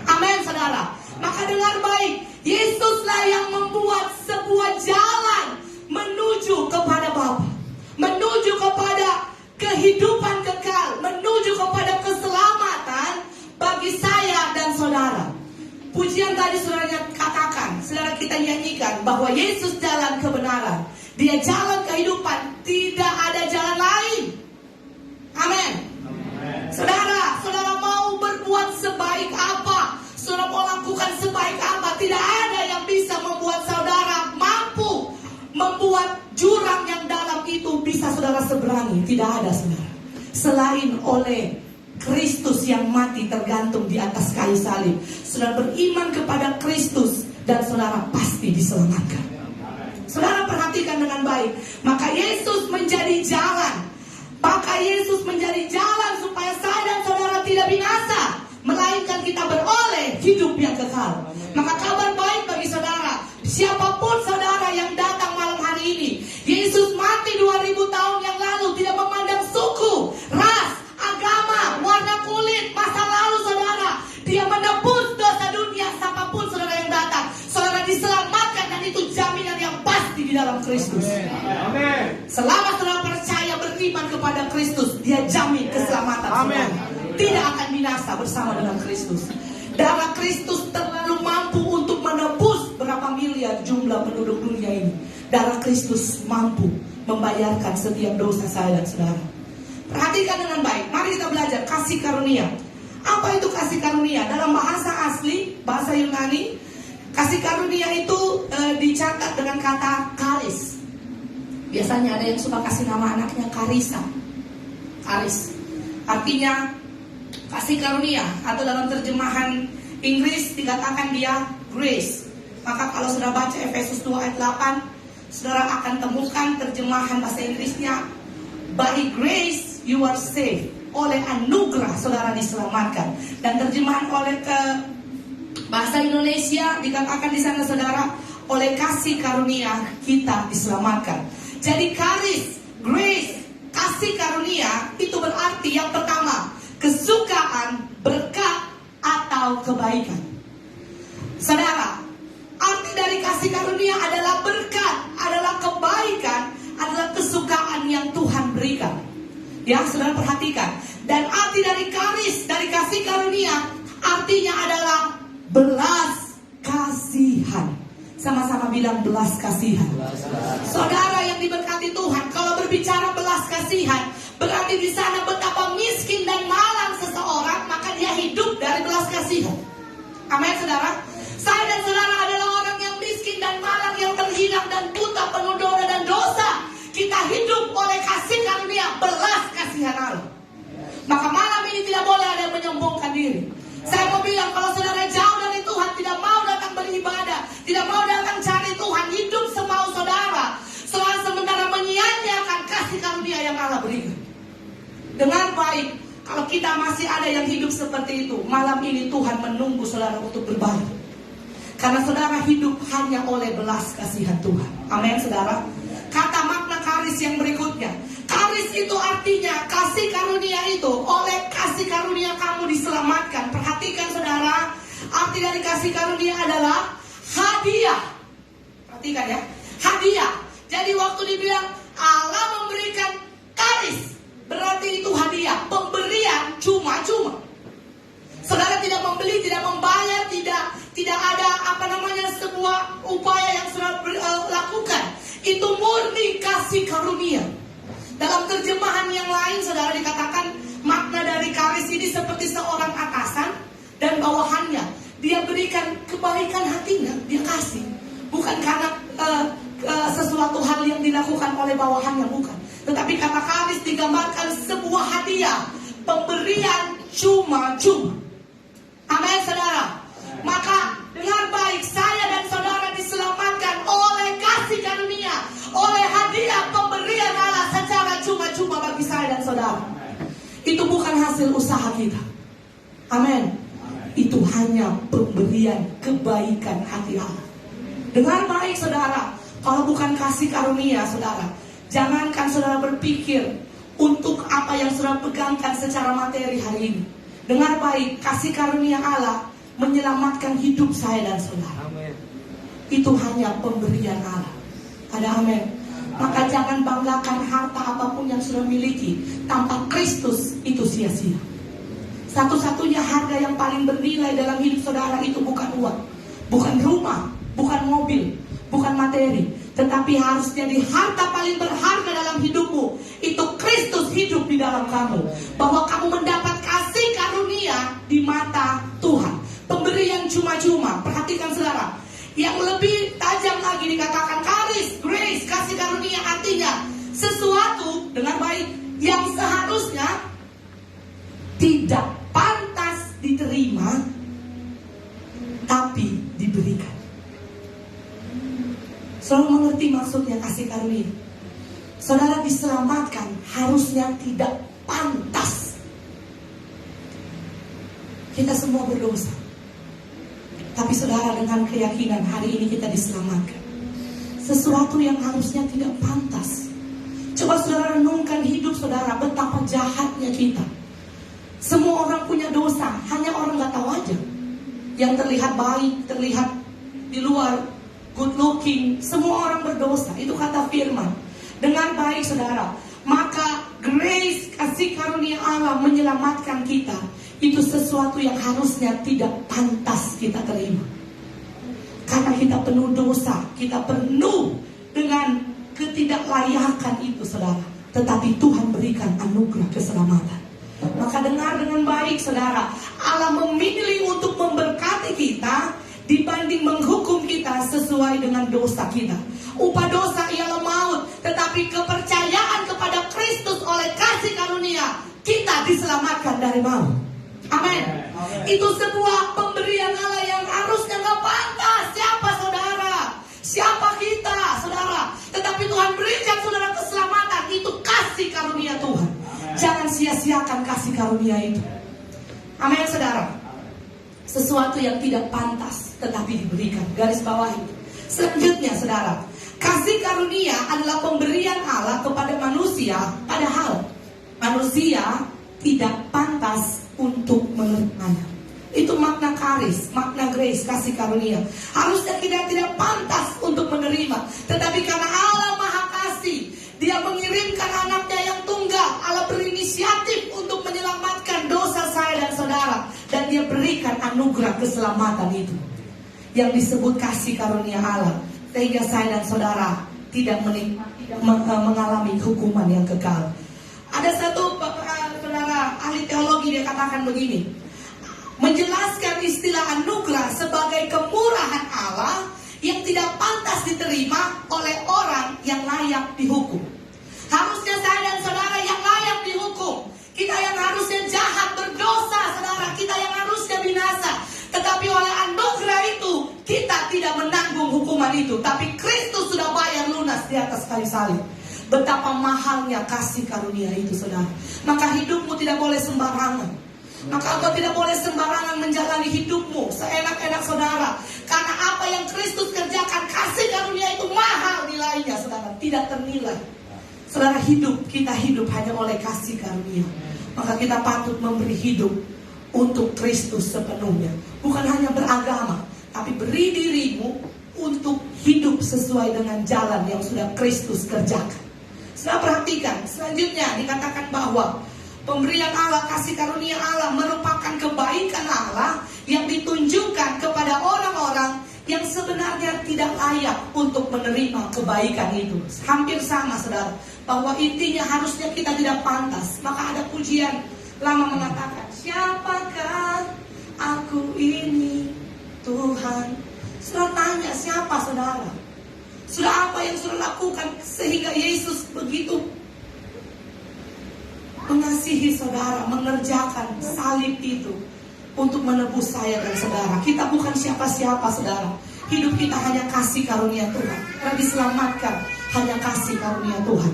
Amin saudara. Maka dengar baik, Yesuslah yang membuat sebuah jalan menuju kepada Bapa, menuju kepada kehidupan kekal, menuju kepada keselamatan bagi saya dan saudara. Pujian tadi saudaranya katakan, saudara kita nyanyikan bahwa Yesus jalan kebenaran, Dia jalan kehidupan, tidak ada jalan lain. Amin. Saudara, saudara mau berbuat sebaik apa, saudara mau lakukan sebaik apa, tidak ada yang bisa membuat saudara mampu membuat jurang yang dalam itu bisa saudara seberangi. Tidak ada saudara, selain oleh Kristus yang mati tergantung di atas kayu salib. Saudara beriman kepada Kristus dan saudara pasti diselamatkan. Saudara perhatikan dengan baik, maka Yesus menjadi jalan. Maka Yesus menjadi jalan supaya saya dan saudara tidak binasa, melainkan kita beroleh hidup yang kekal. Maka kabar baik bagi saudara, siapapun saudara yang datang malam hari ini, Yesus mati 2000 tahun yang lalu, tidak memandang suku, ras, agama, warna kulit, masa lalu saudara. Dia menebus dosa dunia. Siapapun saudara yang datang, saudara diselamatkan, dan itu jaminan yang pasti di dalam Kristus. Amin. Selama saudara percaya beriman kepada Kristus, Dia jamin keselamatan saudara. Tidak akan binasa bersama dengan Kristus. Darah Kristus terlalu mampu untuk menebus berapa miliar jumlah penduduk dunia ini. Darah Kristus mampu membayarkan setiap dosa saya dan saudara. Perhatikan dengan baik. Mari kita belajar kasih karunia. Apa itu kasih karunia? Dalam bahasa asli, bahasa Yunani, kasih karunia itu dicatat dengan kata karis. Biasanya ada yang suka kasih nama anaknya Karisa. Karis. Artinya kasih karunia, atau dalam terjemahan Inggris dikatakan dia grace. Maka kalau saudara baca Efesus 2 ayat 8, saudara akan temukan terjemahan bahasa Inggrisnya, by grace you are saved. Oleh anugerah saudara diselamatkan. Dan terjemahan oleh ke bahasa Indonesia dikatakan di sana saudara, oleh kasih karunia kita diselamatkan. Jadi karis, grace, kasih karunia itu berarti yang pertama, kesukaan, berkat, atau kebaikan. Saudara, arti dari kasih karunia adalah berkat, adalah kebaikan, adalah kesukaan yang Tuhan berikan. Ya, saudara perhatikan. Dan arti dari karis, dari kasih karunia, artinya adalah belas kasihan. Sama-sama bilang belas kasihan. Saudara yang diberkati Tuhan, kalau berbicara belas kasihan, Berarti di sana betapa miskin dan malang seseorang, maka dia hidup dari belas kasihan. Amin, saudara. Saya dan saudara adalah orang yang miskin dan malang, yang terhina dan buta, penuh dosa dan dosa. Kita hidup oleh kasih karunia belas kasihan Allah. Maka malam ini tidak boleh ada yang menyombongkan diri. Saya mau bilang, kalau saudara jauh dari Tuhan, tidak mau datang beribadah, tidak mau datang cari Tuhan, hidup semau saudara, sementara menyia-nyiakan kasih karunia yang Allah berikan. Dengan baik, kalau kita masih ada yang hidup seperti itu, malam ini Tuhan menunggu saudara untuk berbalik. Karena saudara hidup hanya oleh belas kasihan Tuhan. Amin, saudara. Kata makna karis yang berikutnya, karis itu artinya kasih karunia itu, oleh kasih karunia kamu diselamatkan. Perhatikan saudara, arti dari kasih karunia adalah hadiah. Perhatikan ya, hadiah. Jadi waktu dibilang Allah memberikan karis, berarti itu hadiah, pemberian cuma-cuma. Saudara tidak membeli, tidak membayar, tidak ada sebuah upaya yang saudara lakukan. Itu murni kasih karunia. Dalam terjemahan yang lain, saudara, dikatakan makna dari karis ini seperti seorang atasan dan bawahannya. Dia berikan kebaikan hatinya, dia kasih. Bukan karena sesuatu hal yang dilakukan oleh bawahannya, bukan. Tetapi kata karis digambarkan sebuah hadiah, pemberian cuma-cuma. Amin, saudara. Maka dengan baik saya dan saudara diselamatkan oleh kasih karunia, oleh hadiah pemberian Allah secara cuma-cuma bagi saya dan saudara. Itu bukan hasil usaha kita. Amin. Itu hanya pemberian kebaikan hati Allah. Dengar baik saudara, kalau bukan kasih karunia saudara, jangankan saudara berpikir untuk apa yang saudara pegangkan secara materi hari ini. Dengar baik, kasih karunia Allah menyelamatkan hidup saya dan saudara. Amin. Itu hanya pemberian Allah. Ada amin. Maka jangan banggakan harta apapun yang saudara miliki. Tanpa Kristus itu sia-sia. Satu-satunya harga yang paling bernilai dalam hidup saudara itu bukan uang, bukan rumah, bukan mobil, bukan materi, tetapi harus jadi harta paling berharga dalam hidupmu. Itu Kristus hidup di dalam kamu. Bahwa kamu mendapat kasih karunia di mata Tuhan. Pemberian cuma-cuma. Perhatikan saudara, yang lebih tajam lagi dikatakan karis, grace, kasih karunia, artinya sesuatu dengan baik yang seharusnya tidak pantas diterima, tapi diberikan. Selalu mengerti maksudnya kasih karunia. Saudara diselamatkan harusnya tidak pantas. Kita semua berdosa, tapi saudara dengan keyakinan hari ini kita diselamatkan. Sesuatu yang harusnya tidak pantas. Coba saudara renungkan hidup saudara, betapa jahatnya kita. Semua orang punya dosa, hanya orang gak tahu aja. Yang terlihat baik, terlihat di luar good looking, semua orang berdosa. Itu kata firman. Dengan baik saudara, maka grace, kasih karunia Allah menyelamatkan kita. Itu sesuatu yang harusnya tidak pantas kita terima. Karena kita penuh dosa, kita penuh dengan ketidaklayakan itu saudara. Tetapi Tuhan berikan anugerah keselamatan. Maka dengar dengan baik saudara, Allah memilih untuk memberkati kita dibanding menghukum kita sesuai dengan dosa kita. Upah dosa ialah maut, tetapi kepercayaan kepada Kristus oleh kasih karunia, kita diselamatkan dari maut. Amin. Itu sebuah pemberian Allah yang harusnya gak pantas. Siapa saudara? Siapa kita saudara? Tetapi Tuhan berikan saudara keselamatan. Itu kasih karunia Tuhan. Jangan sia-siakan kasih karunia itu. Amin saudara. Sesuatu yang tidak pantas tetapi diberikan. Garis bawah itu. Selanjutnya saudara, kasih karunia adalah pemberian Allah kepada manusia, padahal manusia tidak pantas untuk menerimanya. Itu makna karis, makna grace, kasih karunia. Harusnya kita tidak pantas untuk menerima, tetapi karena Allah Maha Kasih, Dia mengirimkan anaknya yang tunggal. Allah berinisiatif untuk menyelamatkan dosa saya dan saudara, dan Dia berikan anugerah keselamatan itu yang disebut kasih karunia Allah, sehingga saya dan saudara tidak mengalami hukuman yang kekal. Ada Ada satu saudara ahli teologi, dia katakan begini, menjelaskan istilah anugerah sebagai kemurahan Allah yang tidak pantas diterima oleh orang yang layak dihukum. Harusnya saya dan saudara yang layak dihukum. Kita yang harusnya jahat, berdosa, saudara. Kita yang harusnya binasa. Tetapi oleh anugerah itu, kita tidak menanggung hukuman itu. Tapi Kristus sudah bayar lunas di atas kayu salib. Betapa mahalnya kasih karunia itu, saudara. Maka hidupmu tidak boleh sembarangan. Maka engkau tidak boleh sembarangan menjalani hidupmu seenak-enak, saudara. Karena apa yang Kristus kerjakan, kasih karunia itu mahal nilainya, saudara. Tidak ternilai. Saudara, kita hidup hanya oleh kasih karunia. Maka kita patut memberi hidup untuk Kristus sepenuhnya. Bukan hanya beragama, tapi beri dirimu untuk hidup sesuai dengan jalan yang sudah Kristus kerjakan. Saudara perhatikan, selanjutnya dikatakan bahwa pemberian Allah, kasih karunia Allah merupakan kebaikan Allah yang ditunjukkan kepada orang-orang yang sebenarnya tidak layak untuk menerima kebaikan itu. Hampir sama, saudara, bahwa intinya harusnya kita tidak pantas. Maka ada pujian lama mengatakan, siapakah aku ini Tuhan? Saudara tanya, siapa saudara? Sudah apa yang sudah lakukan sehingga Yesus begitu mengasihi saudara, mengerjakan salib itu untuk menebus saya dan saudara. Kita bukan siapa-siapa, saudara. Hidup kita hanya kasih karunia Tuhan. Karena diselamatkan hanya kasih karunia Tuhan.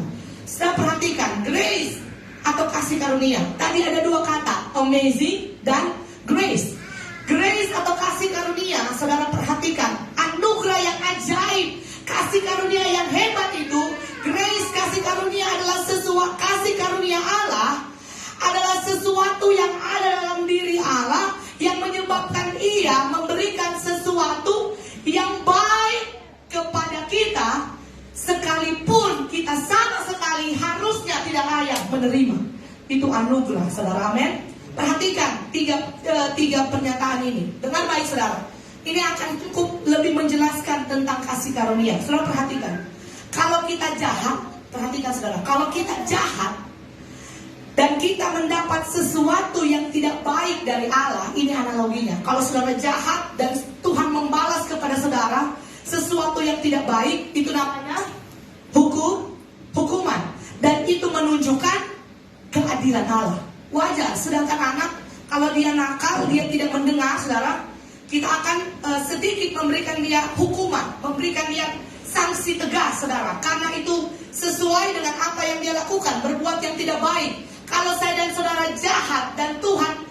Saudara perhatikan, grace atau kasih karunia. Tadi ada dua kata, amazing dan grace. Grace atau kasih karunia, saudara perhatikan, anugerah yang ajaib. Kasih karunia yang hebat itu, grace, kasih karunia adalah sesuatu, kasih karunia Allah adalah sesuatu yang ada dalam diri Allah yang menyebabkan ia memberikan sesuatu yang baik kepada kita, sekalipun kita sama sekali harusnya tidak layak menerima. Itu anugerah, saudara, amin. Perhatikan tiga pernyataan ini dengan baik, saudara. Ini akan cukup lebih menjelaskan tentang kasih karunia. Saudara perhatikan, kalau kita jahat, perhatikan saudara, kalau kita jahat dan kita mendapat sesuatu yang tidak baik dari Allah, ini analoginya. Kalau saudara jahat dan Tuhan membalas kepada saudara sesuatu yang tidak baik, itu namanya hukuman. Dan itu menunjukkan keadilan Allah. Wajar, sedangkan anak, kalau dia nakal, dia tidak mendengar, saudara, kita akan sedikit memberikan dia hukuman, memberikan dia sanksi tegas, saudara. Karena itu sesuai dengan apa yang dia lakukan, berbuat yang tidak baik. Kalau saya dan saudara jahat dan Tuhan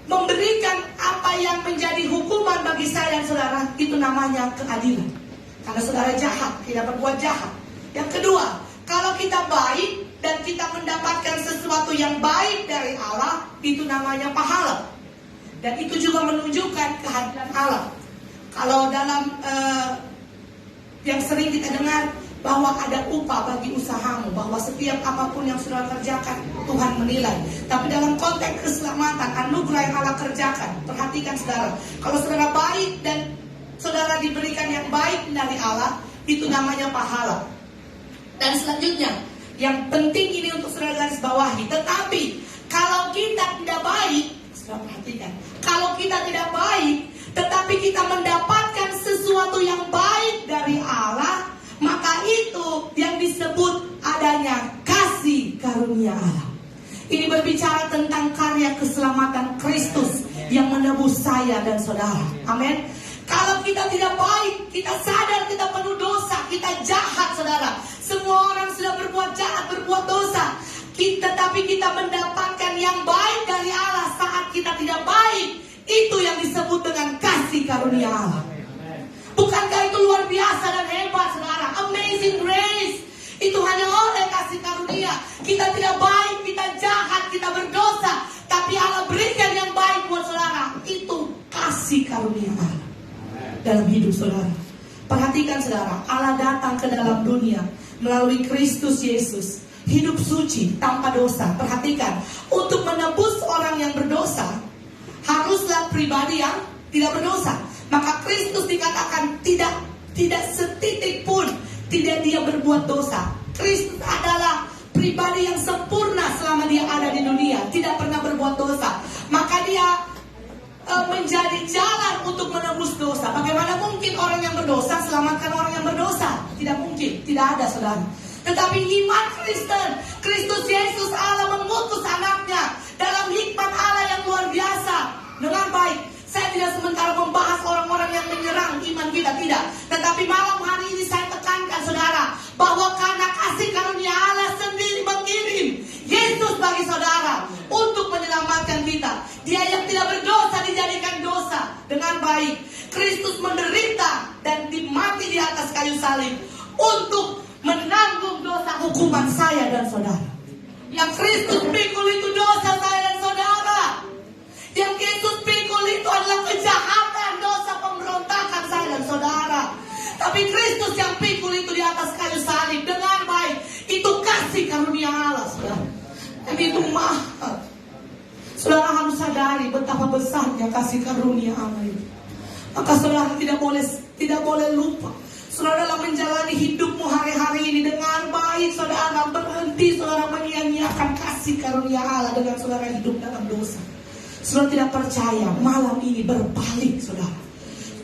memberikan apa yang menjadi hukuman bagi saya dan saudara, itu namanya keadilan. Karena saudara jahat, tidak berbuat jahat. Yang kedua, kalau kita baik dan kita mendapatkan sesuatu yang baik dari Allah, itu namanya pahala. Dan itu juga menunjukkan kehadiran Allah. Kalau dalam yang sering kita dengar bahwa ada upah bagi usahamu, bahwa setiap apapun yang saudara kerjakan Tuhan menilai. Tapi dalam konteks keselamatan, anugerah yang Allah kerjakan, perhatikan saudara, kalau saudara baik dan saudara diberikan yang baik dari Allah, itu namanya pahala. Dan selanjutnya, yang penting ini untuk saudara garis bawahi, tetapi kalau kita tidak baik, saudara perhatikan, kalau kita tidak baik, tetapi kita mendapatkan sesuatu yang baik dari Allah, maka itu yang disebut adanya kasih karunia Allah. Ini berbicara tentang karya keselamatan Kristus yang menebus saya dan saudara. Amin. Kalau kita tidak baik, kita sadar kita penuh dosa, kita jahat, saudara. Semua orang sudah berbuat jahat, berbuat dosa. Tetapi kita mendapatkan yang baik dari Allah saat kita tidak baik. Itu yang disebut dengan kasih karunia Allah. Bukankah itu luar biasa dan hebat, saudara? Amazing grace. Itu hanya oleh kasih karunia. Kita tidak baik, kita jahat, kita berdosa, tapi Allah berikan yang baik buat saudara. Itu kasih karunia Allah dalam hidup saudara. Perhatikan saudara, Allah datang ke dalam dunia melalui Kristus Yesus, hidup suci tanpa dosa. Perhatikan, untuk menebus orang yang berdosa haruslah pribadi yang tidak berdosa. Maka Kristus dikatakan tidak setitik pun tidak dia berbuat dosa. Kristus adalah pribadi yang sempurna selama dia ada di dunia, tidak pernah berbuat dosa. Maka dia menjadi jalan untuk menembus dosa. Bagaimana mungkin orang yang berdosa selamatkan orang yang berdosa? Tidak mungkin, tidak ada, saudara. Tetapi iman Kristen, Kristus Yesus Allah mengutus anaknya dalam hikmat Allah yang luar biasa. Dengan baik, saya tidak sementara membahas orang-orang yang menyerang iman kita, tidak. Tetapi malam hari ini saya tekankan, saudara, bahwa karena kasih karunia Allah sendiri mengirim Yesus bagi saudara untuk menyelamatkan kita. Dia yang tidak berdosa dijadikan dosa. Dengan baik, Kristus menderita dan mati di atas kayu salib untuk menanggung dosa hukuman saya dan saudara. Yang Kristus pikul itu dosa saya dan saudara. Yang Yesus pikul itu adalah kejahatan, dosa pemberontakan saya dan saudara. Tapi Kristus yang pikul itu di atas kayu salib dengan baik, itu kasih karunia Allah, saudara. Dan itu mahal. Saudara harus sadari betapa besarnya kasih karunia Allah itu. Maka saudara tidak boleh lupa. Saudara dalam menjalani hidupmu hari-hari ini dengan baik, saudara berhenti, saudara menyia-nyiakan kasih karunia Allah dengan saudara hidup dalam dosa. Saudara tidak percaya, malam ini berbalik, saudara.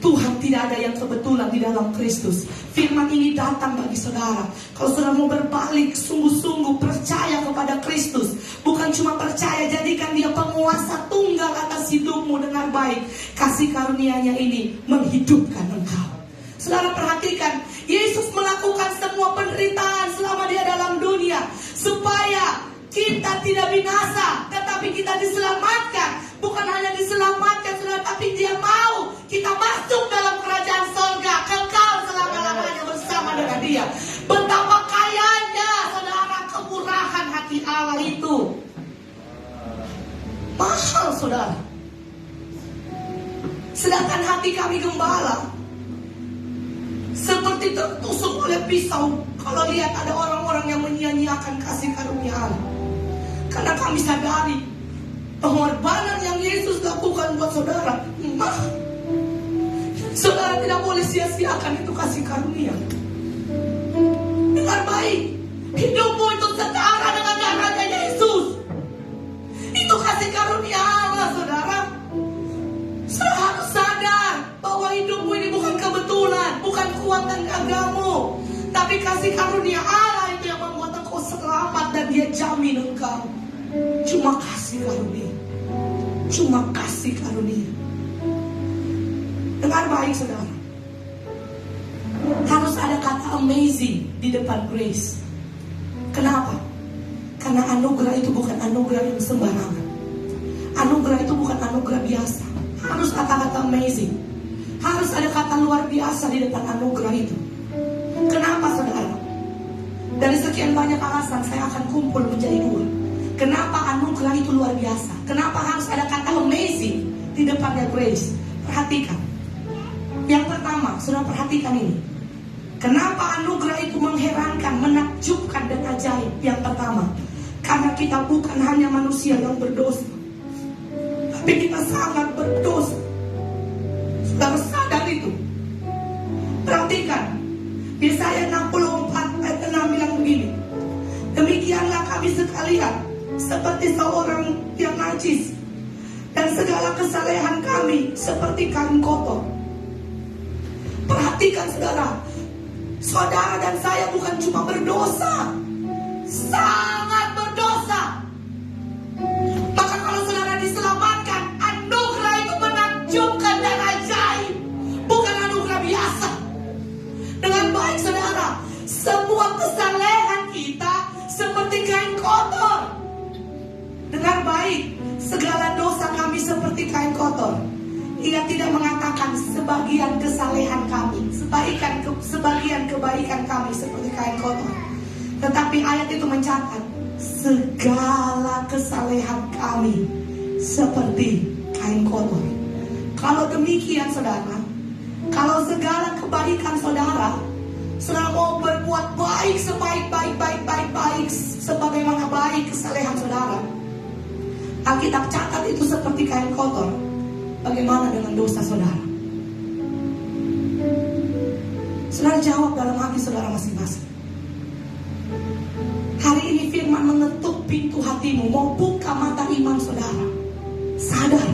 Tuhan tidak ada yang kebetulan di dalam Kristus. Firman ini datang bagi saudara. Kalau saudara mau berbalik, sungguh-sungguh percaya kepada Kristus. Bukan cuma percaya, jadikan dia penguasa tunggal atas hidupmu dengan baik. Kasih karunia-Nya ini menghidupkan engkau. Saudara perhatikan, Yesus melakukan semua penderitaan selama dia dalam dunia, supaya kita tidak binasa, tetapi kita diselamatkan. Bukan hanya diselamatkan, saudara, tapi dia mau kita masuk dalam kerajaan sorga, kekal selama-lamanya bersama dengan dia. Betapa kayanya, saudara, kemurahan hati Allah itu. Mahal, saudara. Sedangkan hati kami gembala seperti tertusuk oleh pisau kalau lihat ada orang-orang yang menyia-nyiakan kasih karunia Allah. Karena kami sadari pengorbanan yang Yesus lakukan buat saudara mahal. Saudara tidak boleh sia-siakan itu kasih karunia. Dengar baik, hidupmu itu setara dengan darahnya Yesus. Itu kasih karunia Allah, saudara. Saudara harus sadar bahwa hidupmu ini bukan kebetulan, bukan kuat tenagamu, tapi kasih karunia Allah itu yang membuat engkau selamat dan dia jamin engkau. Cuma kasih karunia. Cuma kasih karunia. Dengar baik, saudara. Harus ada kata amazing di depan grace. Kenapa? Karena anugerah itu bukan anugerah yang sembarangan. Anugerah itu bukan anugerah biasa. Harus kata-kata amazing. Harus ada kata luar biasa di depan anugerah itu. Kenapa, saudara? Dari sekian banyak alasan saya akan kumpul menjadi dua. Kenapa anugerah itu luar biasa? Kenapa harus ada kata amazing di depannya grace? Perhatikan. Yang pertama, saudara perhatikan ini. Kenapa anugerah itu mengherankan, menakjubkan dan ajaib? Yang pertama, karena kita bukan hanya manusia yang berdosa, tapi kita sangat berdosa. Saudara sadar itu. Perhatikan. Yesaya 64 ayat 6 bilang begini. Demikianlah kami sekalian seperti seorang yang najis, dan segala kesalehan kami seperti kain kotor. Perhatikan, saudara. Saudara dan saya bukan cuma berdosa, sangat berdosa. Maka kalau saudara diselamatkan, anugerah itu menakjubkan dan ajaib, bukan anugerah biasa. Dengan baik, saudara, semua kesalehan kita seperti kain kotor. Dengar baik, segala dosa kami seperti kain kotor. Ia tidak mengatakan sebagian kesalehan kami, sebagian kebaikan kami seperti kain kotor. Tetapi ayat itu mencatat segala kesalehan kami seperti kain kotor. Kalau demikian, saudara, kalau segala kebaikan saudara mau berbuat baik sebaik-baik sebagaimana baik kesalehan saudara, Alkitab catat itu seperti kain kotor. Bagaimana dengan dosa saudara? Saudara jawab dalam hati saudara masing-masing. Hari ini firman pintu hatimu, mau buka mata iman saudara. Sadar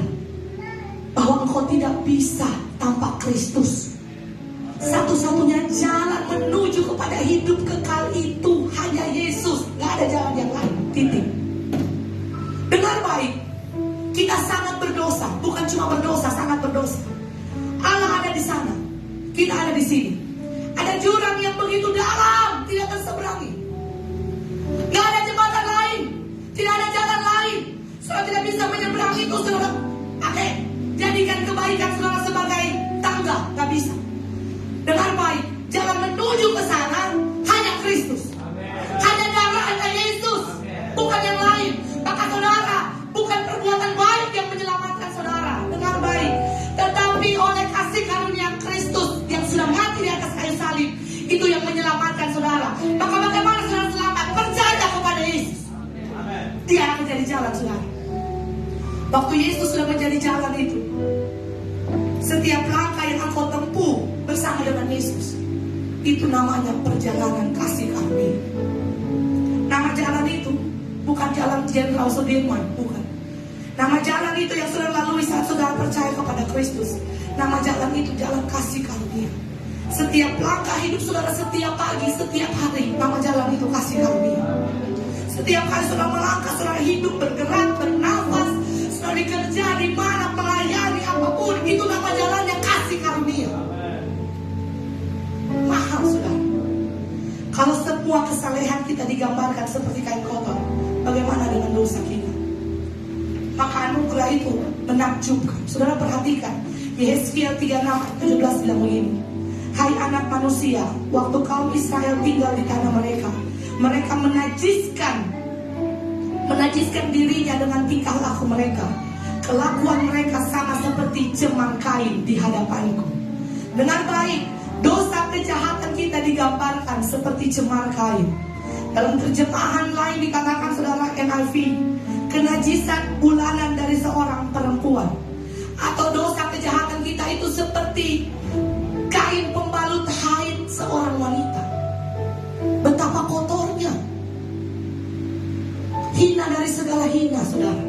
bahwa engkau tidak bisa tanpa Kristus. Satu-satunya jalan menuju kepada hidup kekal itu hanya Yesus. Gak ada jalan yang lain. Titik. Dengar baik, kita sangat berdosa. Bukan cuma berdosa, sangat berdosa. Allah ada di sana, kita ada di sini. Ada jurang yang begitu dalam, tidak terseberangi. Gak ada jembatan lain, tidak ada jalan lain. Saudara tidak bisa menyeberangi itu, saudara. Oke, jadikan kebaikan saudara sebagai tangga, gak bisa. Dengar baik, jalan menuju ke sana hanya Kristus. Hanya darahnya Yesus, bukan yang lain. Maka saudara, bukan perbuatan baik yang menyelamatkan saudara. Dengar baik, tetapi oleh kasih karunia Kristus yang sudah mati di atas kayu salib, itu yang menyelamatkan saudara. Maka bagaimana saudara selamat? Percaya kepada Yesus. Dia akan menjadi jalan saudara. Waktu Yesus sudah menjadi jalan itu, setiap langkah yang engkau tempuh bersama dengan Yesus, itu namanya perjalanan kasih karunia. Nama jalan itu bukan jalan Jenderal Sudirman, bukan. Nama jalan itu yang sudah lalui saat saudara percaya kepada Kristus. Nama jalan itu jalan kasih karunia. Setiap langkah hidup saudara, setiap pagi, setiap hari, nama jalan itu kasih karunia. Setiap kali saudara melangkah, saudara hidup, bergerak, bernafas, saudara bekerja di mana, melayani apapun, itu nama jalannya kasih karunia. Mahal saudara. Kalau semua kesalehan kita digambarkan seperti kain kotor, bagaimana dengan dosa kita? Maka anugerah itu menakjubkan. Saudara perhatikan, Yehezkiel 36:17 bilang begini. Hai anak manusia, waktu kaum Israel tinggal di tanah mereka, mereka menajiskan dirinya dengan tingkah laku mereka. Kelakuan mereka sama seperti cemar kain di hadapanku. Dengar baik, dosa kejahatan kita digambarkan seperti cemar kain. Dalam terjemahan lain dikatakan saudara NIV, kenajisan bulanan dari seorang perempuan. Atau dosa kejahatan kita itu seperti kain pembalut haid seorang wanita. Betapa kotornya. Hina dari segala hina saudara,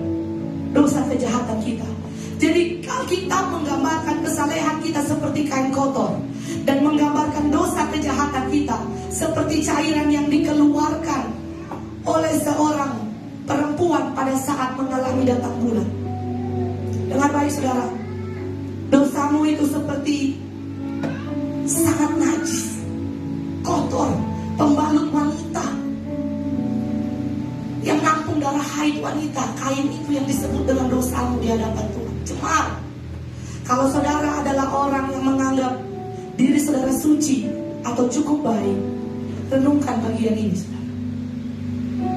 dosa kejahatan kita. Jadi kalau kita menggambarkan kesalehan kita seperti kain kotor, dan menggambarkan dosa kejahatan kita seperti cairan yang dikeluarkan oleh seorang perempuan pada saat mengalami datang bulan. Dengar baik saudara, dosamu itu seperti sangat najis, kotor, pembalut wanita yang nampung darah haid wanita. Kain itu yang disebut dengan dosamu di hadapan Tuhan. Cemar. Kalau saudara adalah orang yang menganggap diri saudara suci atau cukup baik, renungkan bagian ini saudara.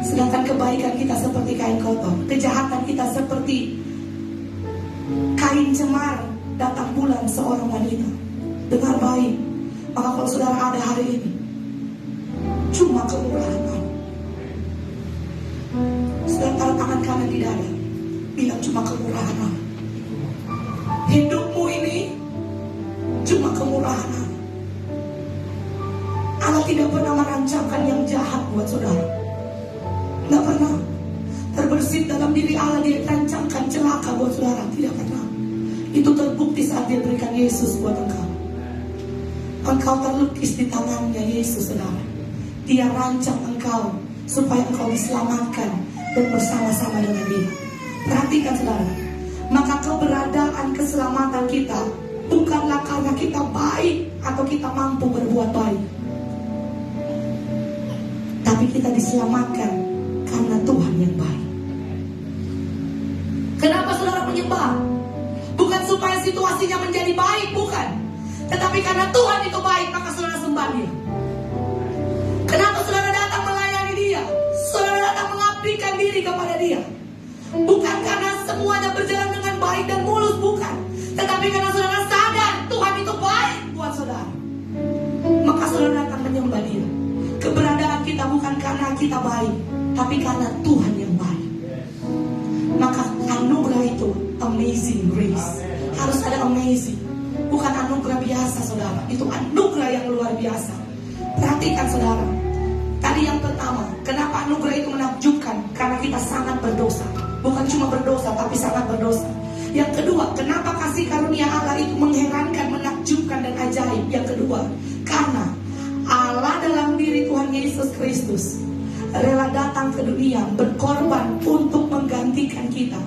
Sedangkan kebaikan kita seperti kain kotor, kejahatan kita seperti kain cemar datang bulan seorang wanita. Dengar baik, maka kalau saudara ada hari ini, cuma kemurahan Allah. Sedang taruh tangan kanan di dada, bilang cuma kemurahan Allah. Hidupmu ini cuma kemurahan Allah. Allah tidak pernah merancangkan yang jahat buat saudara. Tidak pernah. Terbersit dalam diri Allah dia rancangkan celaka buat saudara. Tidak pernah. Itu terbukti saat dia berikan Yesus buat engkau. Engkau terlukis di tangannya Yesus saudara. Dia rancang engkau supaya engkau diselamatkan dan bersama-sama dengan dia. Perhatikan saudara, maka keberadaan keselamatan kita bukanlah karena kita baik atau kita mampu berbuat baik, tapi kita diselamatkan karena Tuhan yang baik. Kenapa saudara menyembah? Bukan supaya situasinya menjadi baik, bukan. Tetapi karena Tuhan itu baik, maka saudara sembah dia. Kenapa saudara datang melayani dia? Saudara datang mengabdikan diri kepada dia. Bukan karena semuanya berjalan dengan baik dan mulus, bukan. Tetapi karena saudara sadar Tuhan itu baik buat saudara, maka saudara datang menyembah dia. Keberadaan kita bukan karena kita baik, tapi karena Tuhan yang baik. Maka anugerah itu amazing grace. Harus ada amazing. Bukan anugerah biasa saudara. Itu anugerah yang luar biasa. Perhatikan saudara. Tadi yang pertama, kenapa anugerah itu menakjubkan? Karena kita tetapi sangat berdosa. Yang kedua, kenapa kasih karunia Allah itu mengherankan, menakjubkan, dan ajaib? Yang kedua, karena Allah dalam diri Tuhan Yesus Kristus rela datang ke dunia, berkorban untuk menggantikan kita.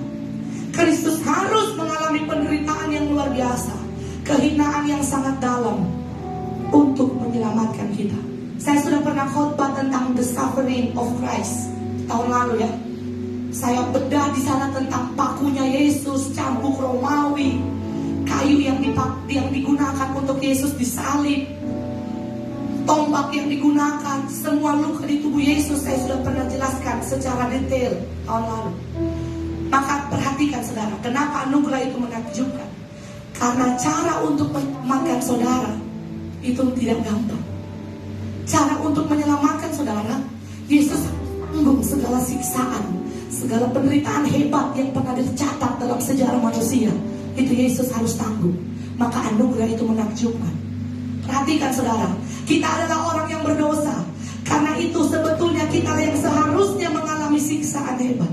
Kristus harus mengalami penderitaan yang luar biasa, kehinaan yang sangat dalam untuk menyelamatkan kita. Saya sudah pernah khotbah tentang the suffering of Christ tahun lalu ya. Saya bedah di sana tentang pakunya Yesus, cambuk Romawi, kayu yang digunakan untuk Yesus disalib, tombak yang digunakan, semua luka di tubuh Yesus. Saya sudah pernah jelaskan secara detail tahun lalu. Maka perhatikan saudara, kenapa anugerah itu menakjubkan? Karena cara untuk menyelamatkan saudara itu tidak gampang. Cara untuk menyelamatkan saudara, Yesus tanggung segala siksaan, segala penderitaan hebat yang pernah dicatat dalam sejarah manusia. Itu Yesus harus tanggung. Maka anugerah itu menakjubkan. Perhatikan saudara, kita adalah orang yang berdosa. Karena itu sebetulnya kita yang seharusnya mengalami siksaan hebat.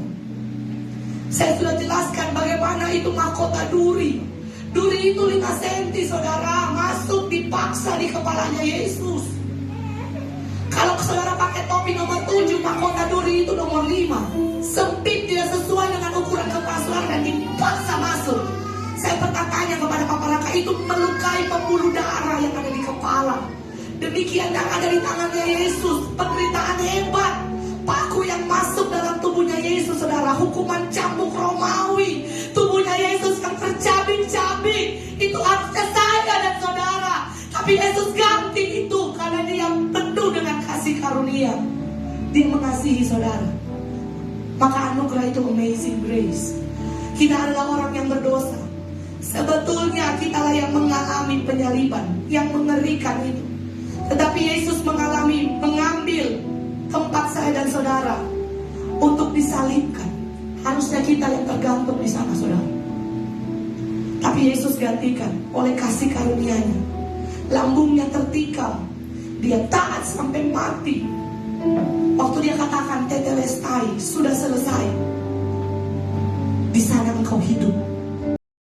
Saya sudah jelaskan bagaimana itu mahkota duri. Duri itu 5 cm saudara, masuk dipaksa di kepalanya Yesus. Kalau saudara pakai topi nomor 7, mahkota duri itu nomor 5. Sempit, tidak sesuai dengan ukuran kepala saudara dan dipaksa masuk. Saya pernah tanya kepada Papa Raka, itu melukai pembuluh darah yang ada di kepala. Demikian yang ada di tangannya Yesus, penderitaan hebat. Paku yang masuk dalam tubuhnya Yesus saudara, hukuman cambuk Romawi, tubuhnya Yesus yang tercabik-cabik. Itu harusnya saya dan saudara, tapi Yesus ganti itu karena dia penuh dengan kasih karunia. Dia mengasihi saudara. Maka anugerah itu amazing grace. Kita adalah orang yang berdosa. Sebetulnya kitalah yang mengalami penyaliban, yang mengerikan itu. Tetapi Yesus mengambil tempat saya dan saudara untuk disalibkan. Harusnya kita yang tergantung di sana saudara. Tapi Yesus gantikan oleh kasih karunia-Nya. Lambungnya tertikam, dia taat sampai mati. Waktu dia katakan tetelestai, sudah selesai, di sana engkau hidup.